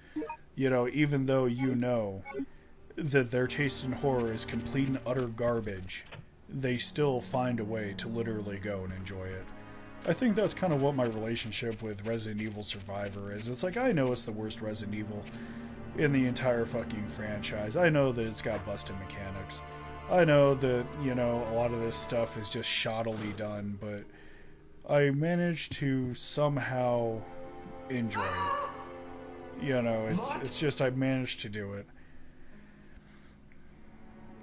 you know, even though you know that their taste in horror is complete and utter garbage, they still find a way to literally go and enjoy it. I think that's kind of what my relationship with Resident Evil Survivor is. It's like, I know it's the worst Resident Evil in the entire fucking franchise. I know that it's got busted mechanics. I know that, you know, a lot of this stuff is just shoddily done, but I managed to somehow enjoy it. You know, it's just I managed to do it.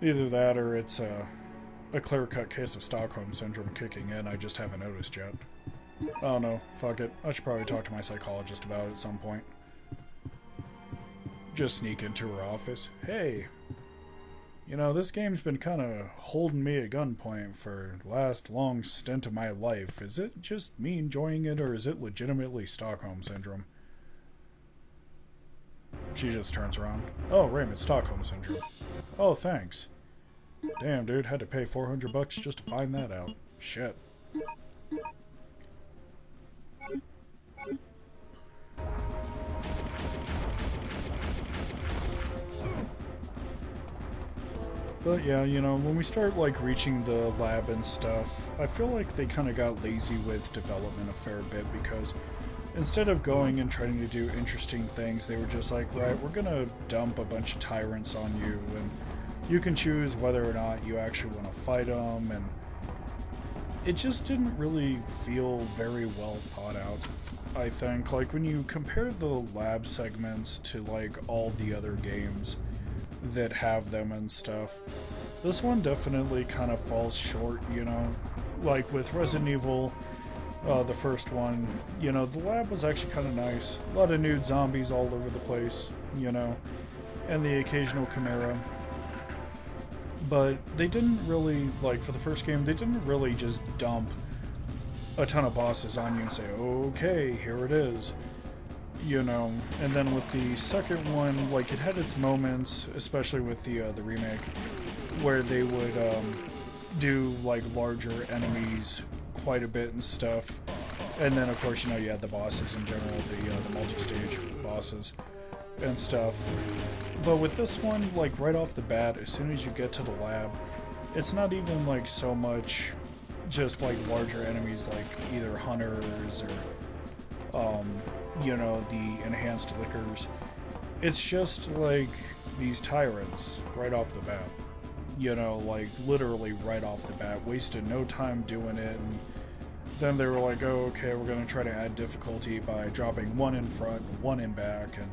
Either that or it's a clear-cut case of Stockholm Syndrome kicking in. I just haven't noticed yet. Oh no, fuck it. I should probably talk to my psychologist about it at some point. Just sneak into her office. Hey, you know, this game's been kind of holding me at gunpoint for the last long stint of my life. Is it just me enjoying it, or is it legitimately Stockholm Syndrome? She just turns around. Oh, Raymond, Stockholm Syndrome. Oh, thanks. Damn, dude, had to pay $400 just to find that out. Shit. But yeah, you know, when we start like reaching the lab and stuff, I feel like they kind of got lazy with development a fair bit, because instead of going and trying to do interesting things, they were just like, right, we're gonna dump a bunch of tyrants on you, and you can choose whether or not you actually want to fight them, and it just didn't really feel very well thought out, I think. Like, when you compare the lab segments to, like, all the other games that have them and stuff, this one definitely kind of falls short, you know? Like, with Resident Evil, the first one, you know, the lab was actually kind of nice. A lot of nude zombies all over the place, you know? And the occasional chimera. But they didn't really, like, for the first game, they didn't really just dump a ton of bosses on you and say, okay, here it is, you know. And then with the second one, like, it had its moments, especially with the remake, where they would do, like, larger enemies quite a bit and stuff. And then, of course, you know, you had the bosses in general, the multi-stage bosses and stuff. But with this one, like, right off the bat, as soon as you get to the lab, it's not even, like, so much just, like, larger enemies, like either hunters or, you know, the enhanced lickers. It's just, like, these tyrants right off the bat. You know, like, literally right off the bat. Wasted no time doing it, and then they were like, oh, okay, we're gonna try to add difficulty by dropping one in front and one in back, and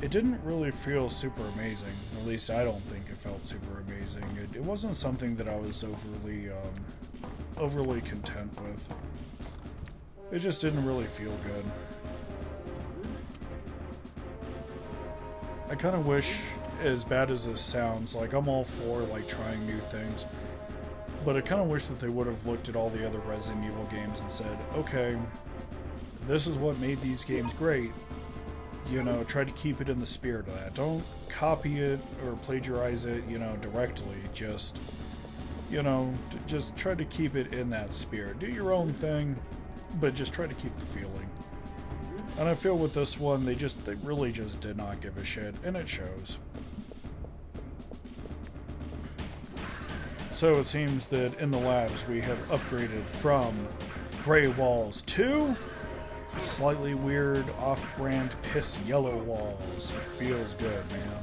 it didn't really feel super amazing. At least I don't think it felt super amazing. It wasn't something that I was overly content with. It just didn't really feel good. I kind of wish, as bad as this sounds, like I'm all for like trying new things, but I kind of wish that they would have looked at all the other Resident Evil games and said, okay, this is what made these games great. You know, try to keep it in the spirit of that. Don't copy it or plagiarize it, you know, directly. Just, you know, just try to keep it in that spirit. Do your own thing, but just try to keep the feeling. And I feel with this one, they really just did not give a shit, and it shows. So it seems that in the labs we have upgraded from gray walls to slightly weird off-brand piss yellow walls. Feels good, man.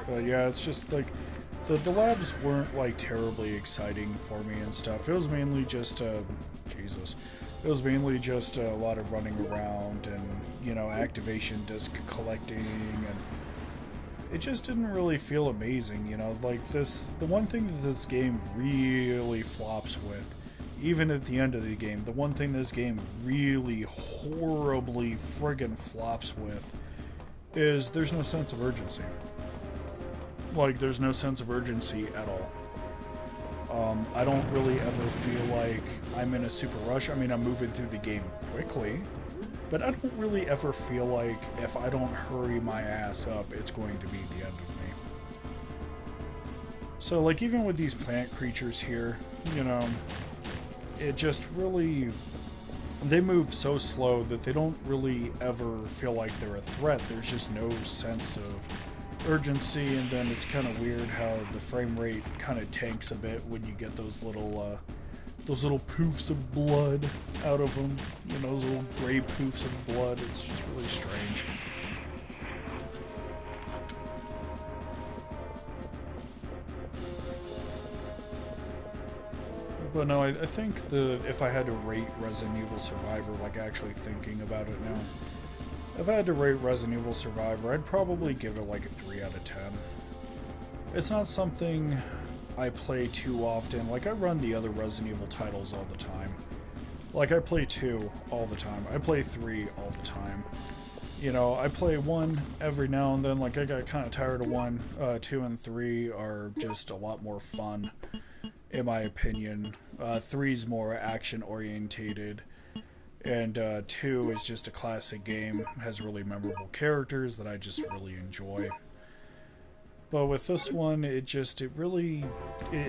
But yeah, it's just like the labs weren't like terribly exciting for me and stuff. It was mainly just Jesus. It was mainly just a lot of running around and, you know, activation disc collecting, and it just didn't really feel amazing, you know, like this. The one thing that this game really flops with, even at the end of the game, the one thing this game really horribly friggin' flops with is there's no sense of urgency. Like, there's no sense of urgency at all. I don't really ever feel like I'm in a super rush. I mean, I'm moving through the game quickly, but I don't really ever feel like if I don't hurry my ass up, it's going to be the end of me. So, like, even with these plant creatures here, you know, it just really, they move so slow that they don't really ever feel like they're a threat. There's just no sense of urgency, and then it's kind of weird how the frame rate kind of tanks a bit when you get those little poofs of blood out of them. You know, those little gray poofs of blood. It's just really strange. But no, I think that if I had to rate Resident Evil Survivor, like actually thinking about it now, if I had to rate Resident Evil Survivor, I'd probably give it like a 3 out of 10. It's not something I play too often. Like, I run the other Resident Evil titles all the time. Like, I play 2 all the time. I play 3 all the time. You know, I play 1 every now and then. Like, I got kind of tired of 1. 2 and 3 are just a lot more fun, in my opinion. 3's more action-orientated. And 2 is just a classic game, has really memorable characters that I just really enjoy. But with this one, it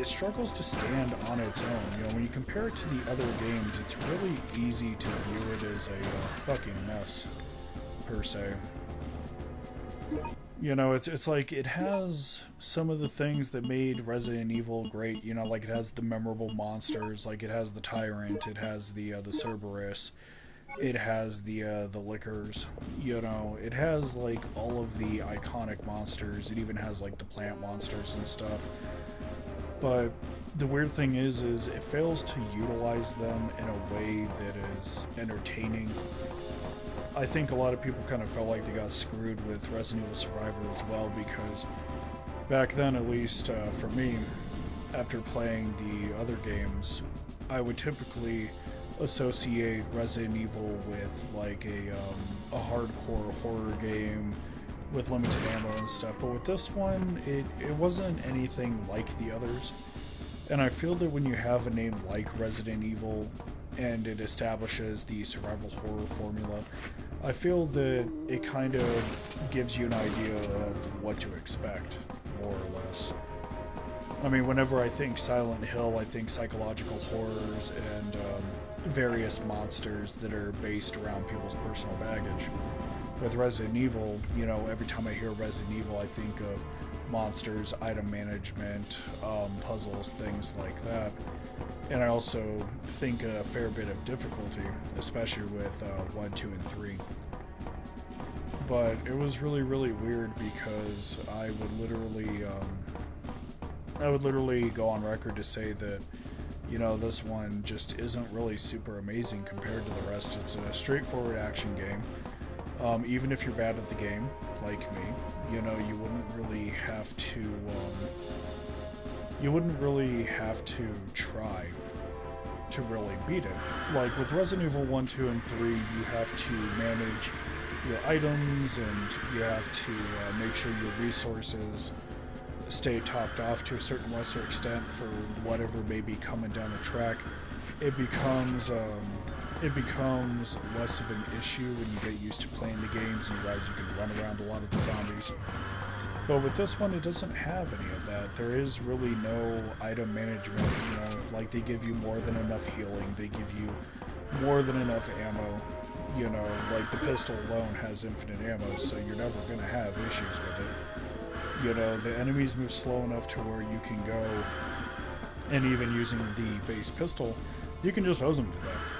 struggles to stand on its own. You know, when you compare it to the other games, it's really easy to view it as a fucking mess, per se. You know, it's like it has some of the things that made Resident Evil great. You know, like it has the memorable monsters, like it has the Tyrant, it has the Cerberus, it has the Lickers. You know, it has like all of the iconic monsters. It even has like the plant monsters and stuff. But the weird thing is it fails to utilize them in a way that is entertaining. I think a lot of people kind of felt like they got screwed with Resident Evil Survivor as well, because back then, at least for me, after playing the other games, I would typically associate Resident Evil with like a hardcore horror game with limited ammo and stuff. But with this one, it wasn't anything like the others. And I feel that when you have a name like Resident Evil and it establishes the survival horror formula, I feel that it kind of gives you an idea of what to expect, more or less. I mean, whenever I think Silent Hill, I think psychological horrors and various monsters that are based around people's personal baggage. With Resident Evil, you know, every time I hear Resident Evil, I think of monsters, item management, puzzles, things like that. And I also think a fair bit of difficulty, especially with 1, 2, and 3. But it was really, really weird because I would literally go on record to say that, you know, this one just isn't really super amazing compared to the rest. It's a straightforward action game. Even if you're bad at the game, like me, you know, you wouldn't really have to, try to really beat it. Like with Resident Evil 1, 2, and 3, you have to manage your items and you have to make sure your resources stay topped off to a certain lesser extent for whatever may be coming down the track. It becomes less of an issue when you get used to playing the games and you realize you can run around a lot of the zombies. But with this one, it doesn't have any of that. There is really no item management, you know, like they give you more than enough healing, they give you more than enough ammo, you know, like the pistol alone has infinite ammo, so you're never going to have issues with it. You know, the enemies move slow enough to where you can go, and even using the base pistol, you can just hose them to death.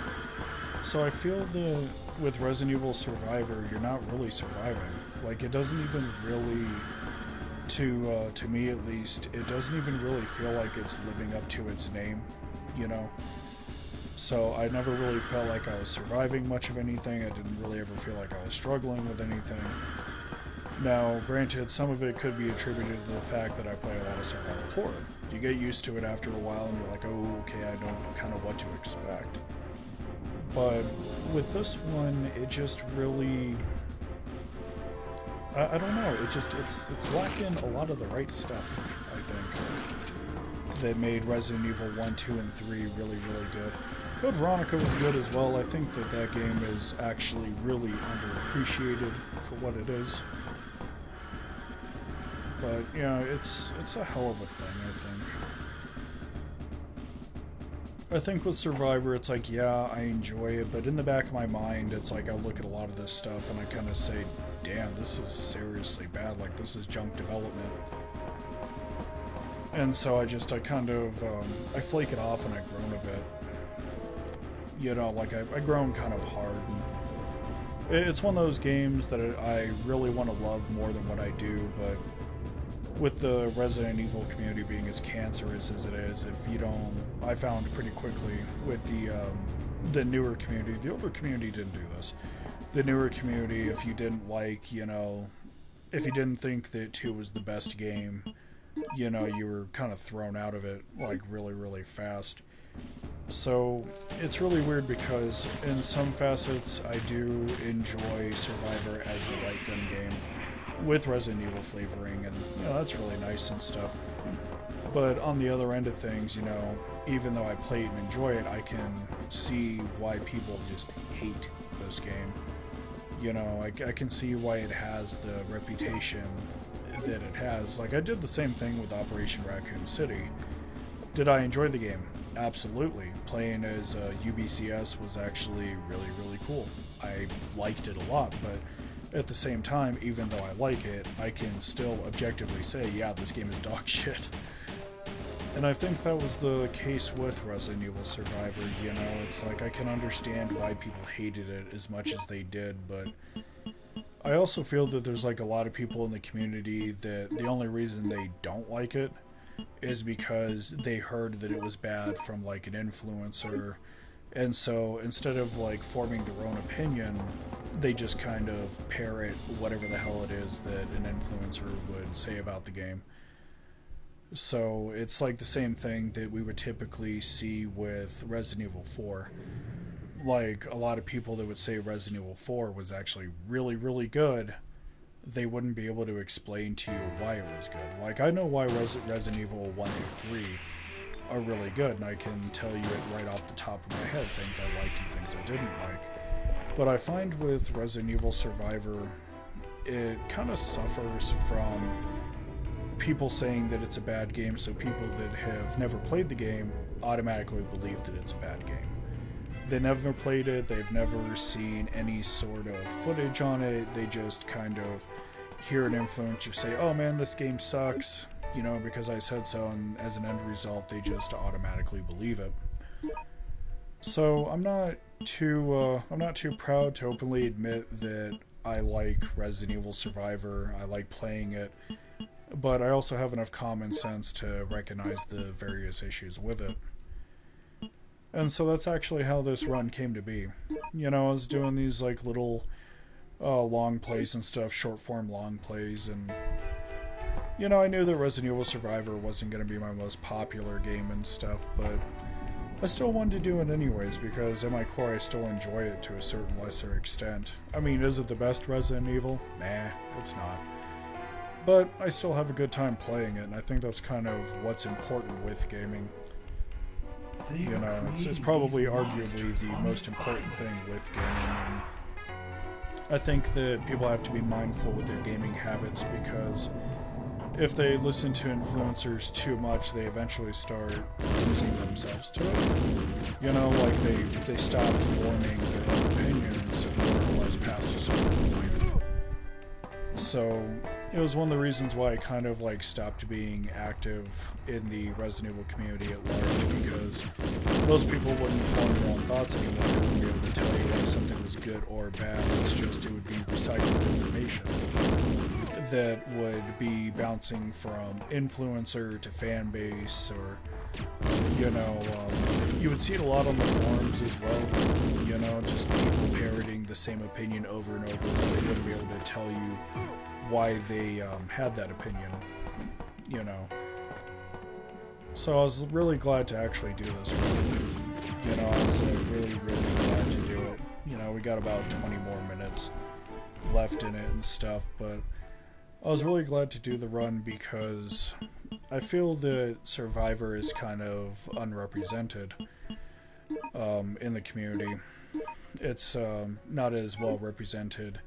So I feel that with Resident Evil Survivor, you're not really surviving. Like, it doesn't even really, to me at least, it doesn't even really feel like it's living up to its name, you know? So I never really felt like I was surviving much of anything. I didn't really ever feel like I was struggling with anything. Now, granted, some of it could be attributed to the fact that I play a lot of survival horror. You get used to it after a while and you're like, oh, okay, I know kind of what to expect. But with this one, it just really, I don't know, it's lacking a lot of the right stuff, I think, that made Resident Evil 1, 2, and 3 really, really good. Code Veronica was good as well. I think that game is actually really underappreciated for what it is. But, you know, it's a hell of a thing, I think. I think with Survivor, it's like, yeah, I enjoy it, but in the back of my mind, it's like I look at a lot of this stuff and I kind of say, damn, this is seriously bad, like this is junk development. And so I kind of, I flake it off and I groan a bit. You know, like I groan kind of hard. It's one of those games that I really want to love more than what I do, but with the Resident Evil community being as cancerous as it is, if you don't, I found pretty quickly with the newer community, the older community didn't do this. The newer community, if you didn't like, you know, if you didn't think that 2 was the best game, you know, you were kind of thrown out of it, like, really, really fast. So, it's really weird because in some facets, I do enjoy Survivor as a light gun game with Resident Evil flavoring, and, you know, that's really nice and stuff. But on the other end of things, you know, even though I play it and enjoy it, I can see why people just hate this game. You know, I can see why it has the reputation that it has. Like, I did the same thing with Operation Raccoon City. Did I enjoy the game? Absolutely. Playing as UBCS was actually really, really cool. I liked it a lot, but at the same time, even though I like it, I can still objectively say, yeah, this game is dog shit. And I think that was the case with Resident Evil Survivor, you know, it's like I can understand why people hated it as much as they did, but I also feel that there's like a lot of people in the community that the only reason they don't like it is because they heard that it was bad from like an influencer, and so instead of like forming their own opinion, they just kind of parrot whatever the hell it is that an influencer would say about the game. So it's like the same thing that we would typically see with Resident Evil 4. Like, a lot of people that would say Resident Evil 4 was actually really, really good, they wouldn't be able to explain to you why it was good. Like, I know why Resident Evil 1 through 3 are really good, and I can tell you it right off the top of my head, things I liked and things I didn't like. But I find with Resident Evil Survivor, it kind of suffers from people saying that it's a bad game, so people that have never played the game automatically believe that it's a bad game. They never played it, they've never seen any sort of footage on it, they just kind of hear an influencer say, oh man, this game sucks, you know, because I said so, and as an end result, they just automatically believe it. So I'm not too proud to openly admit that I like Resident Evil Survivor, I like playing it, but I also have enough common sense to recognize the various issues with it. And so that's actually how this run came to be. You know, I was doing these like little long plays and stuff, short form long plays, and you know, I knew that Resident Evil Survivor wasn't going to be my most popular game and stuff, but I still wanted to do it anyways because at my core I still enjoy it to a certain lesser extent. I mean, is it the best Resident Evil? Nah, it's not. But I still have a good time playing it, and I think that's kind of what's important with gaming. You know, it's probably arguably the most important thing with gaming, and I think that people have to be mindful with their gaming habits because if they listen to influencers too much, they eventually start losing themselves to it. You know, like they stop forming their own opinions more or less past a certain point. So it was one of the reasons why I kind of like stopped being active in the Resident Evil community at large, because most people wouldn't form their own thoughts anymore. They wouldn't be able to tell you whether something was good or bad. It's just it would be recycled information that would be bouncing from influencer to fan base, or you know, you would see it a lot on the forums as well. You know, just people parroting the same opinion over and over. They wouldn't be able to tell you why they had that opinion, you know. So I was really glad to actually do this. You know, I was really glad to do it. You know, we got about 20 more minutes left in it and stuff, but I was really glad to do the run because I feel that Survivor is kind of unrepresented in the community. It's not as well represented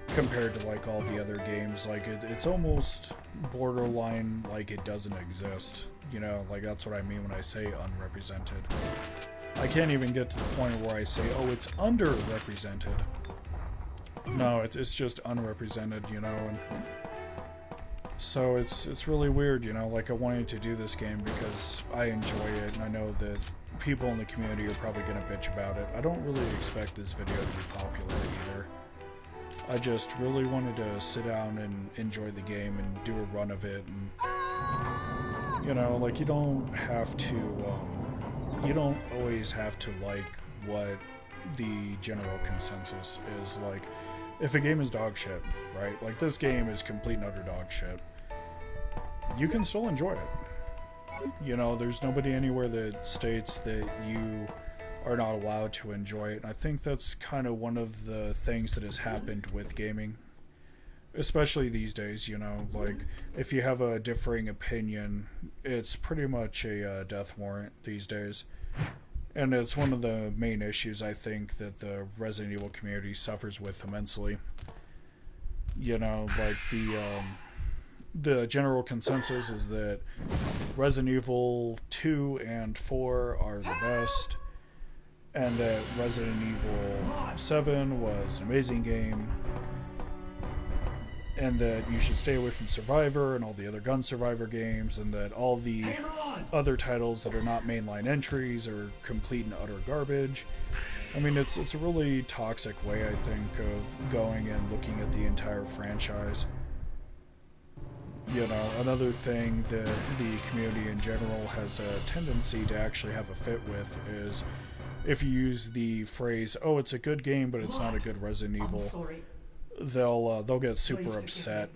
compared to like all the other games. Like it's almost borderline like it doesn't exist, you know, like that's what I mean when I say unrepresented. I can't even get to the point where I say, oh, it's underrepresented. No, it's just unrepresented, you know. And so it's really weird, you know. Like, I wanted to do this game because I enjoy it, and I know that people in the community are probably going to bitch about it. I don't really expect this video to be popular either. I just really wanted to sit down and enjoy the game and do a run of it, and you know, like, you don't have to you don't always have to like what the general consensus is. Like, if a game is dog shit, right, like this game is complete and utter dog shit, you can still enjoy it. You know, there's nobody anywhere that states that you are not allowed to enjoy it. And I think that's kind of one of the things that has happened with gaming, especially these days. You know, like, if you have a differing opinion, it's pretty much a death warrant these days. And it's one of the main issues, I think, that the Resident Evil community suffers with immensely. You know, like, the general consensus is that Resident Evil 2 and 4 are the best, and that Resident Evil 7 was an amazing game, and that you should stay away from Survivor and all the other gun Survivor games, and that all the other titles that are not mainline entries are complete and utter garbage. I mean, it's a really toxic way, I think, of going and looking at the entire franchise. You know, another thing that the community in general has a tendency to actually have a fit with is if you use the phrase, oh, it's a good game, but it's not a good Resident Evil, they'll get super upset.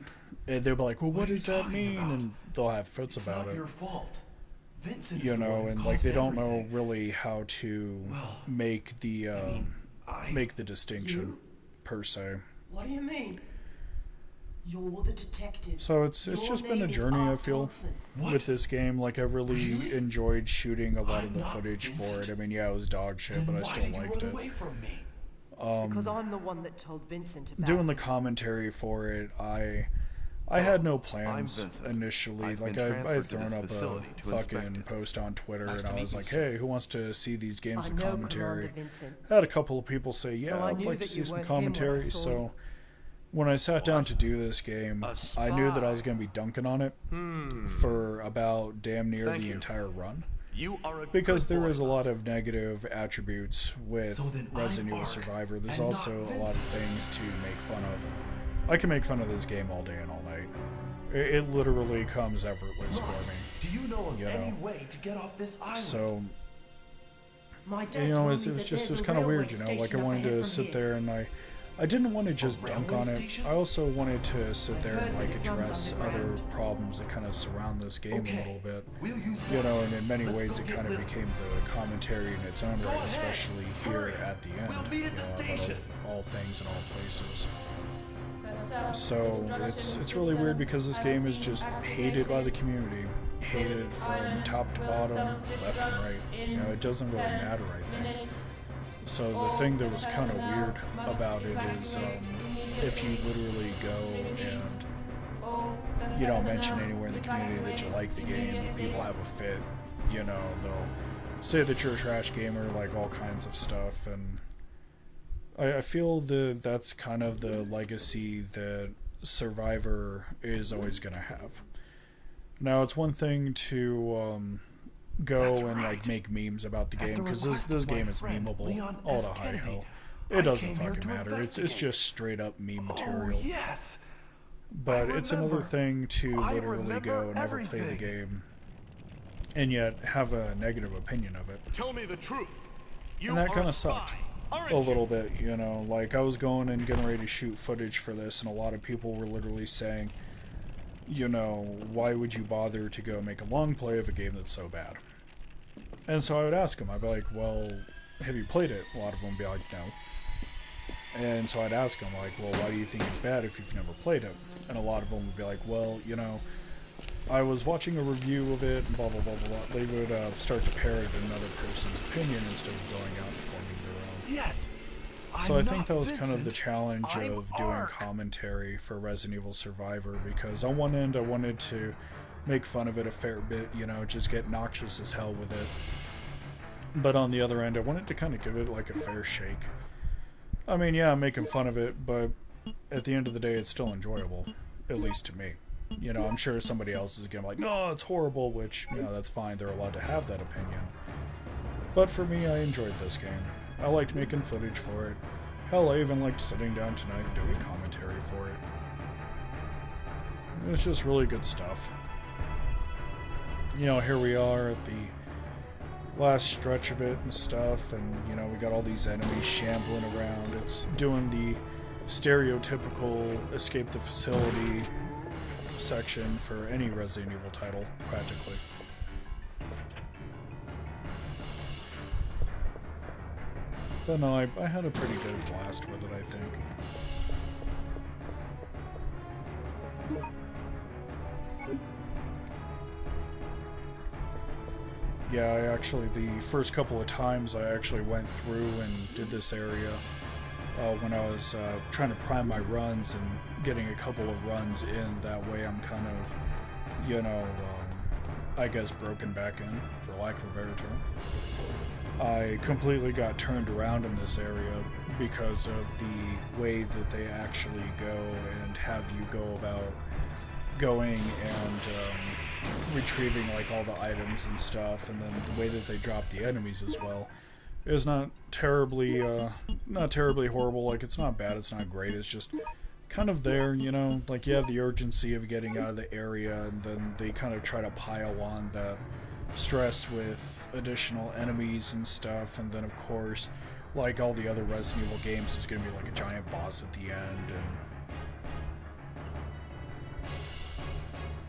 And they'll be like, well, what does that mean? And they'll have fits about it. It's not your fault. Vincent You know, and like they don't know really how to make the make the distinction per se. What do you mean? You're the detective. So it's just been a journey, I feel, with this game. Like, I really enjoyed shooting a lot of the footage for it. I mean, yeah, it was dog shit, but I still liked it. Because I'm the one that told Vincent about doing the commentary for it, I had no plans initially. Like, I had thrown up a fucking post on Twitter, and I was like, hey, who wants to see these games with commentary? I had a couple of people say, yeah, I'd like to see some commentary, so when I sat down to do this game, I knew that I was going to be dunking on it for about damn near the entire run. Because there is a lot of negative attributes with Resident Evil Survivor. There's also a lot of things to make fun of. I can make fun of this game all day and all night. It literally comes effortless for me. Do you know of any way to get off this island? So, you know, it's kind of weird, you know, like I wanted to sit there and I I didn't want to just A dunk railway on it. station? I also wanted to sit there and like address other problems that kind of surround this game a little bit. We'll use You that. know, and in many Let's ways go it get kind of Lily. became the commentary in its own Go right, ahead. especially here Hurry. at the end. We'll meet at the about station. all things and all places. So So it's really weird because this game is just hated by the community, hated from top to bottom, left and right. You know, it doesn't really matter, I think. So the thing that was kind of weird about it is if you literally go and you don't mention anywhere in the community that you like the game, people have a fit. You know, they'll say that you're a trash gamer, like all kinds of stuff, and I feel that that's kind of the legacy that Survivor is always going to have. Now, it's one thing to go That's and right. like make memes about the At game, the because request this of my game is friend, memeable Leon all S. to high Kennedy, hell. I It doesn't came here fucking to matter. It's investigate. just straight up meme Oh, material. yes. But I it's another remember. thing to I literally remember go and never play the everything. game and yet have a negative opinion of it. Tell me the truth. You And that are kind a of sucked spy, aren't a you? little bit, you know. Like, I was going and getting ready to shoot footage for this, and a lot of people were literally saying, you know, why would you bother to go make a long play of a game that's so bad? And so I would ask them, I'd be like, well, have you played it? A lot of them would be like, no. And so I'd ask them, like, well, why do you think it's bad if you've never played it? And a lot of them would be like, well, you know, I was watching a review of it, and blah, blah, blah, blah, blah. They would start to parrot another person's opinion instead of going out and forming their own. Yes. So I'm I think not that was kind of the Vincent. challenge I'm of doing Ark. commentary for Resident Evil Survivor, because on one end I wanted to make fun of it a fair bit, you know, just get noxious as hell with it. But on the other end, I wanted to kind of give it like a fair shake. I mean, yeah, I'm making fun of it, but at the end of the day, it's still enjoyable, at least to me. You know, I'm sure somebody else is going to be like, no, it's horrible, which, you know, that's fine. They're allowed to have that opinion. But for me, I enjoyed this game. I liked making footage for it. Hell, I even liked sitting down tonight and doing commentary for it. It's just really good stuff. You know, here we are at the last stretch of it and stuff, and, you know, we got all these enemies shambling around. It's doing the stereotypical escape the facility section for any Resident Evil title, practically. But no, I had a pretty good blast with it, I think. Yeah, I actually, the first couple of times I actually went through and did this area when I was trying to prime my runs and getting a couple of runs in. That way I'm kind of, you know, I guess broken back in, for lack of a better term. I completely got turned around in this area because of the way that they actually go and have you go about going and retrieving like all the items and stuff, and then the way that they drop the enemies as well is not terribly horrible. Like, it's not bad, it's not great, it's just kind of there, you know. Like, you have the urgency of getting out of the area, and then they kind of try to pile on that stress with additional enemies and stuff, and then of course, like all the other Resident Evil games, there's gonna be like a giant boss at the end, and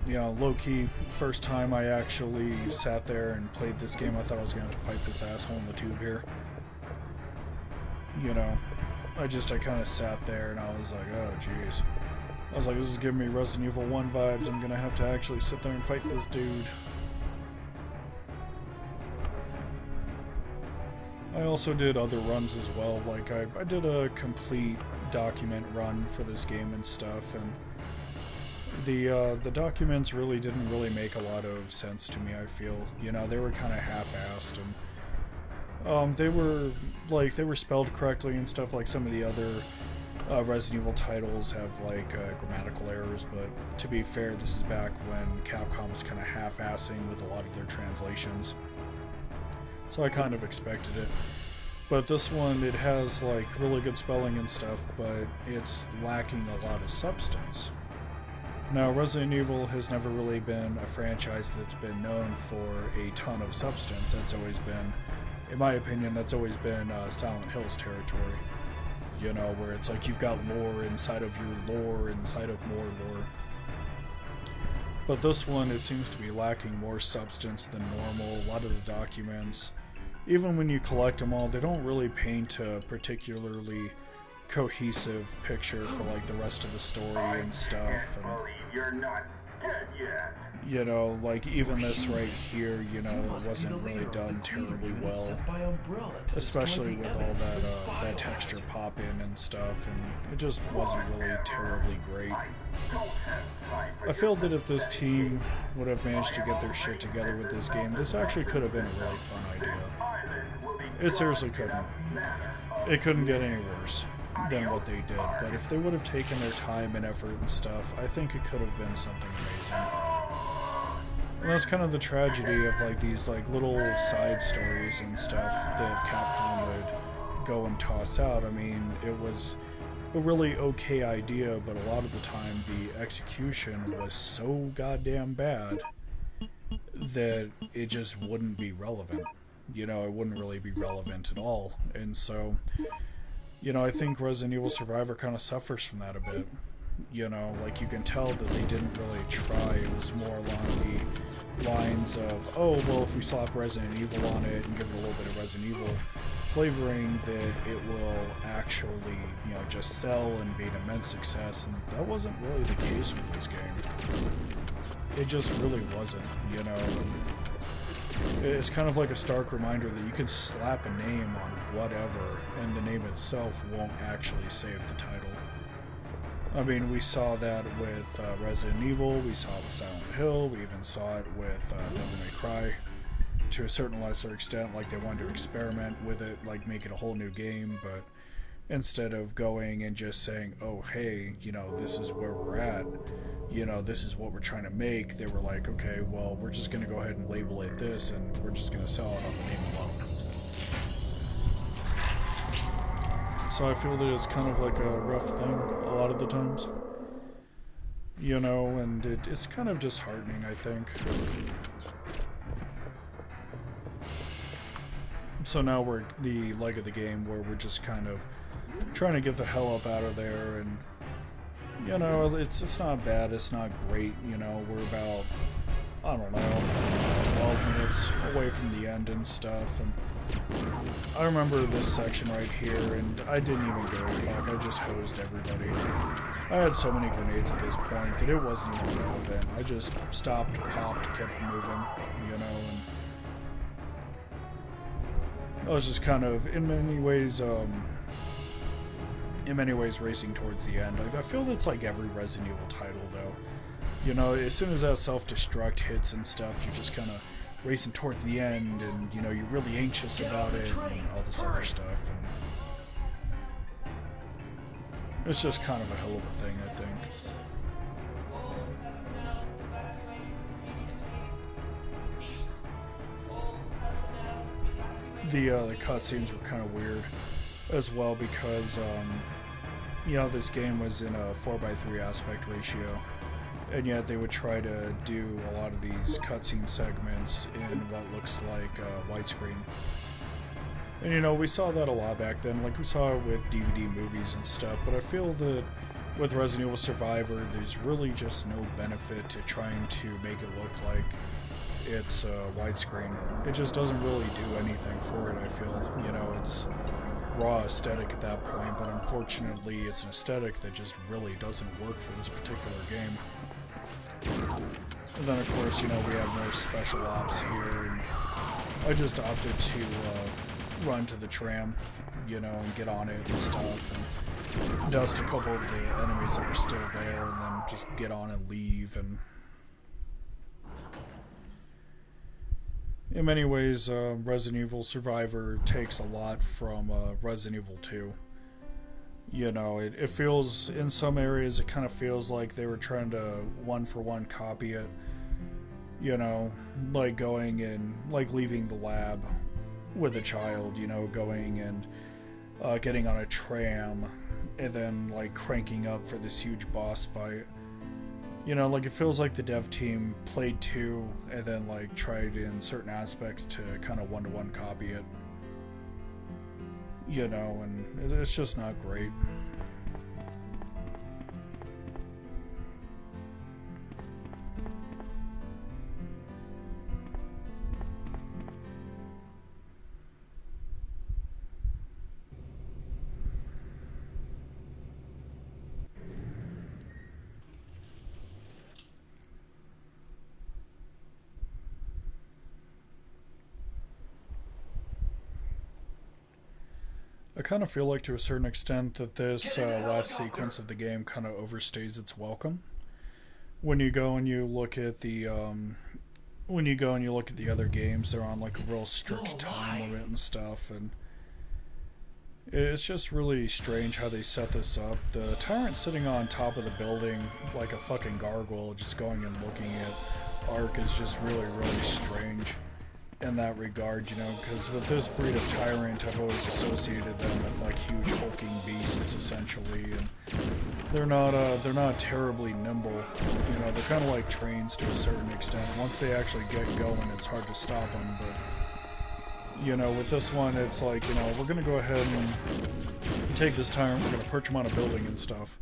you know, low-key, first time I actually sat there and played this game, I thought I was going to have to fight this asshole in the tube here. You know, I kind of sat there and I was like, oh jeez. I was like, this is giving me Resident Evil 1 vibes, I'm going to have to actually sit there and fight this dude. I also did other runs as well, like I did a complete document run for this game and stuff, and the documents really didn't really make a lot of sense to me, I feel. You know, they were kind of half-assed, and they were spelled correctly and stuff, like some of the other Resident Evil titles have like grammatical errors, but to be fair, this is back when Capcom was kind of half-assing with a lot of their translations, so I kind of expected it. But this one, it has like really good spelling and stuff, but it's lacking a lot of substance. Now, Resident Evil has never really been a franchise that's been known for a ton of substance. That's always been, in my opinion, that's always been Silent Hill's territory. You know, where it's like you've got lore inside of your lore inside of more lore. But this one, it seems to be lacking more substance than normal. A lot of the documents, even when you collect them all, they don't really paint a particularly cohesive picture for like the rest of the story and stuff. And, You're not dead yet. you know, like even this right here, you know, it wasn't really done terribly well, especially with all that texture pop in and stuff, and it just wasn't really terribly great. I feel that if this team would have managed to get their shit together with this game, this actually could have been a really fun idea. It seriously couldn't. It couldn't get any worse than what they did, but if they would have taken their time and effort and stuff, I think it could have been something amazing. And that's kind of the tragedy of like these like little side stories and stuff that Capcom would go and toss out. I mean, it was a really okay idea, but a lot of the time the execution was so goddamn bad that it just wouldn't be relevant. You know, it wouldn't really be relevant at all. And so, you know, I think Resident Evil Survivor kind of suffers from that a bit. You know, like you can tell that they didn't really try. It was more along the lines of, oh, well, if we slap Resident Evil on it and give it a little bit of Resident Evil flavoring, that it will actually, you know, just sell and be an immense success. And that wasn't really the case with this game. It just really wasn't, you know. It's kind of like a stark reminder that you can slap a name on whatever, and the name itself won't actually save the title. I mean, we saw that with Resident Evil, we saw it with Silent Hill, we even saw it with Devil May Cry. To a certain lesser extent, like they wanted to experiment with it, like make it a whole new game, but instead of going and just saying, oh, hey, you know, this is where we're at, you know, this is what we're trying to make, they were like, okay, well, we're just going to go ahead and label it this, and we're just going to sell it on the name alone. So I feel that it's kind of like a rough thing a lot of the times. You know, and it's kind of disheartening, I think. So now we're at the leg of the game where we're just kind of trying to get the hell up out of there, and you know, it's not bad, it's not great, you know, we're about, I don't know, 12 minutes away from the end and stuff, and I remember this section right here, and I didn't even give a fuck, I just hosed everybody. I had so many grenades at this point that it wasn't even relevant. I just stopped, popped, kept moving, you know, and I was just kind of, in many ways racing towards the end. I feel that's like every Resident Evil title, though. You know, as soon as that self-destruct hits and stuff, you're just kind of racing towards the end, and, you know, you're really anxious about it, and all this other stuff, and it's just kind of a hell of a thing, I think. The cutscenes were kind of weird as well because, you know, this game was in a 4:3 aspect ratio, and yet they would try to do a lot of these cutscene segments in what looks like widescreen. And, you know, we saw that a lot back then, like we saw it with DVD movies and stuff, but I feel that with Resident Evil Survivor, there's really just no benefit to trying to make it look like it's widescreen. It just doesn't really do anything for it, I feel. You know, it's raw aesthetic at that point, but unfortunately it's an aesthetic that just really doesn't work for this particular game. And then of course, you know, we have more special ops here, and I just opted to run to the tram, you know, and get on it and stuff, and dust a couple of the enemies that were still there, and then just get on and leave. And in many ways, Resident Evil Survivor takes a lot from Resident Evil 2. You know, it feels, in some areas, it kind of feels like they were trying to one-for-one copy it. You know, like going and, like, leaving the lab with a child, you know, going and getting on a tram, and then, like, cranking up for this huge boss fight. You know, like, it feels like the dev team played 2 and then, like, tried in certain aspects to kind of one-to-one copy it. you know, and it's just not great. I kind of feel like to a certain extent that this last sequence of the game kind of overstays its welcome. When you go and you look at the other games, they're on like a real strict time limit and stuff, and it's just really strange how they set this up. The tyrant sitting on top of the building like a fucking gargoyle, just going and looking at Ark is just really, really strange in that regard, you know, because with this breed of tyrant, I've always associated them with like huge hulking beasts, essentially, and they're not terribly nimble. You know, they're kind of like trains to a certain extent. Once they actually get going, it's hard to stop them. But you know, with this one, it's like, you know, we're gonna go ahead and take this tyrant, we're gonna perch him on a building and stuff,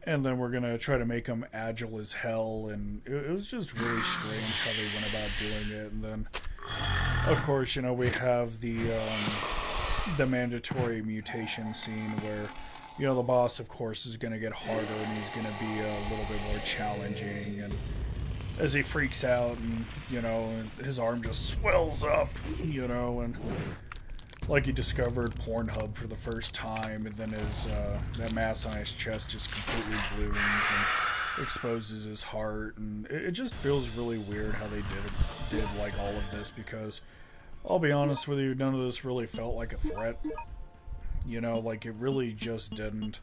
and then we're gonna try to make him agile as hell, and it was just really strange how they went about doing it. And then, of course, you know, we have the mandatory mutation scene where, you know, the boss, of course, is gonna get harder and he's gonna be a little bit more challenging, and as he freaks out and, you know, his arm just swells up, you know, and like he discovered Pornhub for the first time, and then his that mass on his chest just completely blooms and exposes his heart, and it just feels really weird how they did like all of this, because I'll be honest with you, none of this really felt like a threat. You know, like, it really just didn't.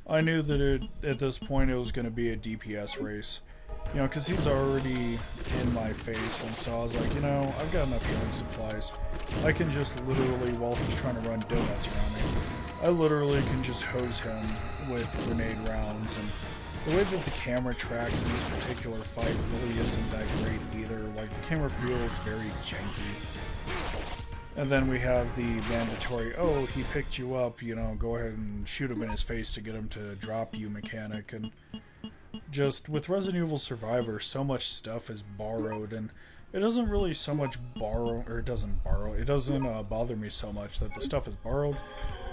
I knew that at this point it was going to be a DPS race. You know, because he's already in my face, and so I was like, you know, I've got enough healing supplies. I can just literally, while he's trying to run donuts around me, I literally can just hose him with grenade rounds, and the way that the camera tracks in this particular fight really isn't that great either. Like, the camera feels very janky. And then we have the mandatory, oh, he picked you up, you know, go ahead and shoot him in his face to get him to drop you mechanic, and just with Resident Evil Survivor, so much stuff is borrowed, and it doesn't really so much it doesn't bother me so much that the stuff is borrowed.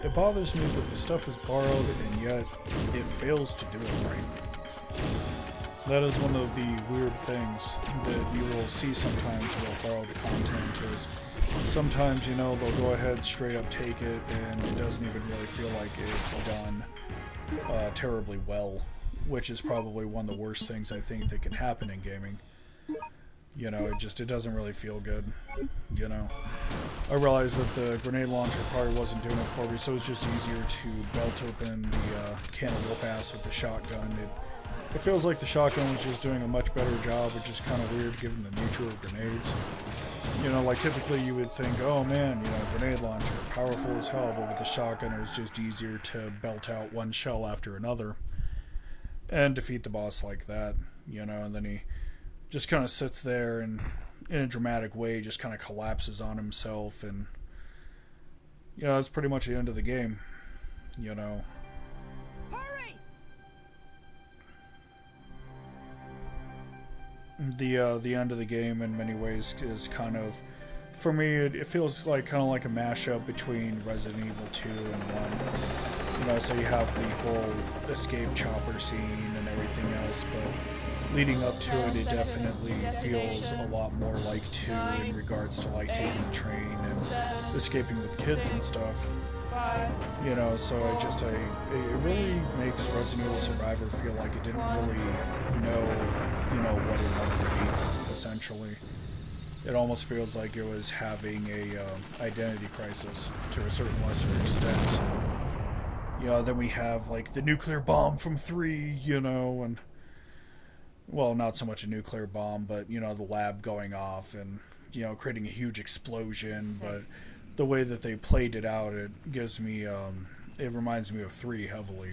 It bothers me that the stuff is borrowed and yet it fails to do it right. That is one of the weird things that you will see sometimes with borrowed content is sometimes, you know, they'll go ahead straight up take it and it doesn't even really feel like it's done terribly well, which is probably one of the worst things I think that can happen in gaming. You know, it doesn't really feel good, you know. I realized that the grenade launcher probably wasn't doing it for me, so it's just easier to belt open the can of whoop ass with the shotgun. It feels like the shotgun was just doing a much better job, which is kind of weird given the nature of grenades. You know, like typically you would think, oh man, you know, grenade launcher, powerful as hell, but with the shotgun it was just easier to belt out one shell after another and defeat the boss like that, you know, and then he just kind of sits there and in a dramatic way just kind of collapses on himself, and you know, that's pretty much the end of the game, you know. Hurry! The end of the game in many ways is kind of, for me, it feels like kind of like a mashup between Resident Evil 2 and 1. You know, so you have the whole escape chopper scene and everything else, but leading up to it, it definitely feels a lot more like 2 in regards to like taking the train and escaping with kids and stuff. You know, so it really makes Resident Evil Survivor feel like it didn't really know, you know, what it wanted to be, essentially. It almost feels like it was having a identity crisis to a certain lesser extent. You know, then we have like the nuclear bomb from 3, you know, and well, not so much a nuclear bomb, but you know, the lab going off and, you know, creating a huge explosion. But the way that they played it out, it gives me it reminds me of 3 heavily,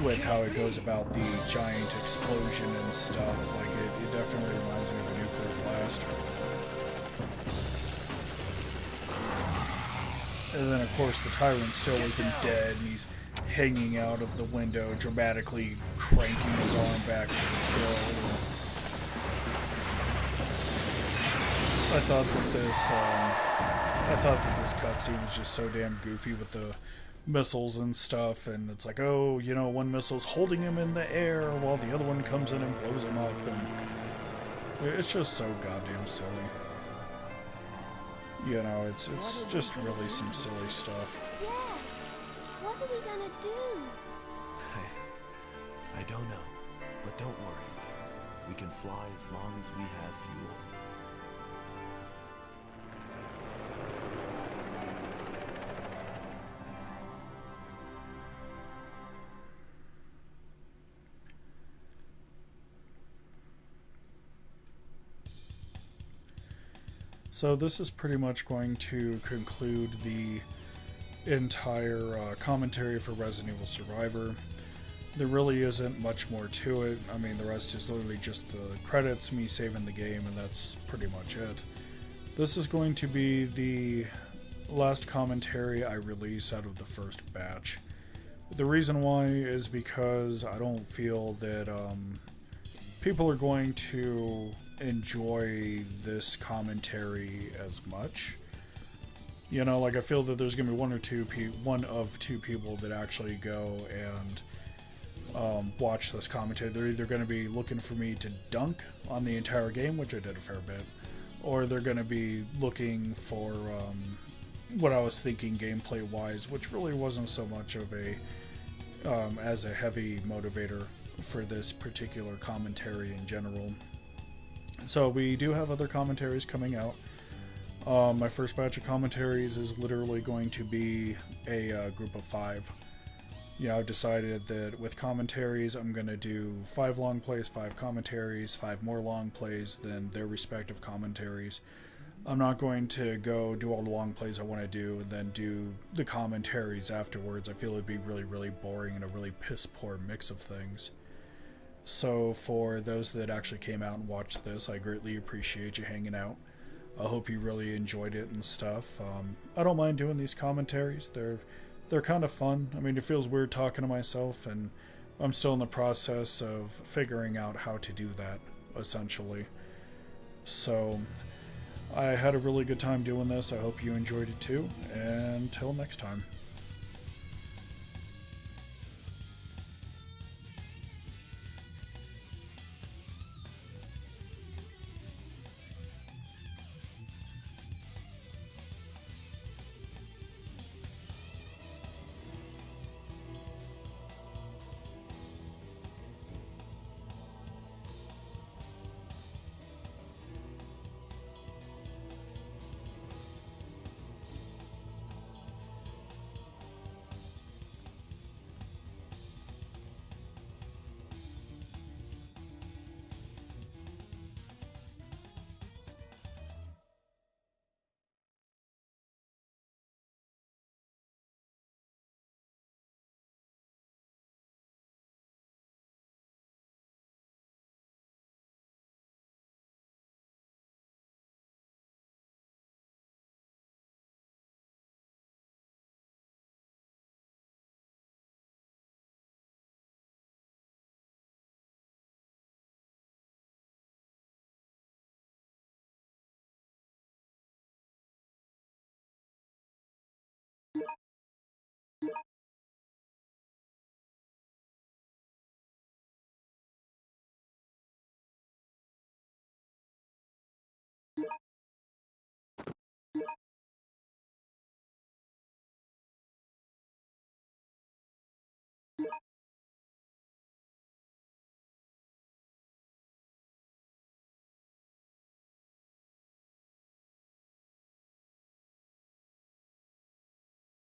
with how it goes about the giant explosion and stuff. Like it definitely reminds me of a nuclear blast. And then, of course, the tyrant still isn't dead, and he's hanging out of the window, dramatically cranking his arm back for the kill. I thought that this cutscene was just so damn goofy with the missiles and stuff, and it's like, oh, you know, one missile's holding him in the air while the other one comes in and blows him up, and it's just so goddamn silly. You know, it's just really some silly stuff. Yeah. What are we gonna do? I don't know, but don't worry. We can fly as long as we have fuel. So this is pretty much going to conclude the entire commentary for Resident Evil Survivor. There really isn't much more to it. I mean, the rest is literally just the credits, me saving the game, and that's pretty much it. This is going to be the last commentary I release out of the first batch. The reason why is because I don't feel that people are going to enjoy this commentary as much. You know, like, I feel that there's gonna be one of two people that actually go and watch this commentary. They're either gonna be looking for me to dunk on the entire game, which I did a fair bit, or they're gonna be looking for what I was thinking gameplay wise, which really wasn't so much of a as a heavy motivator for this particular commentary in general. So we do have other commentaries coming out. My first batch of commentaries is literally going to be a group of 5. Yeah, I've decided that with commentaries, I'm going to do 5 long plays, 5 commentaries, 5 more long plays than their respective commentaries. I'm not going to go do all the long plays I want to do and then do the commentaries afterwards. I feel it'd be really, really boring and a really piss-poor mix of things. So for those that actually came out and watched this, I greatly appreciate you hanging out. I hope you really enjoyed it and stuff. I don't mind doing these commentaries. They're kind of fun. I mean, it feels weird talking to myself, and I'm still in the process of figuring out how to do that, essentially. So I had a really good time doing this. I hope you enjoyed it too. And until next time.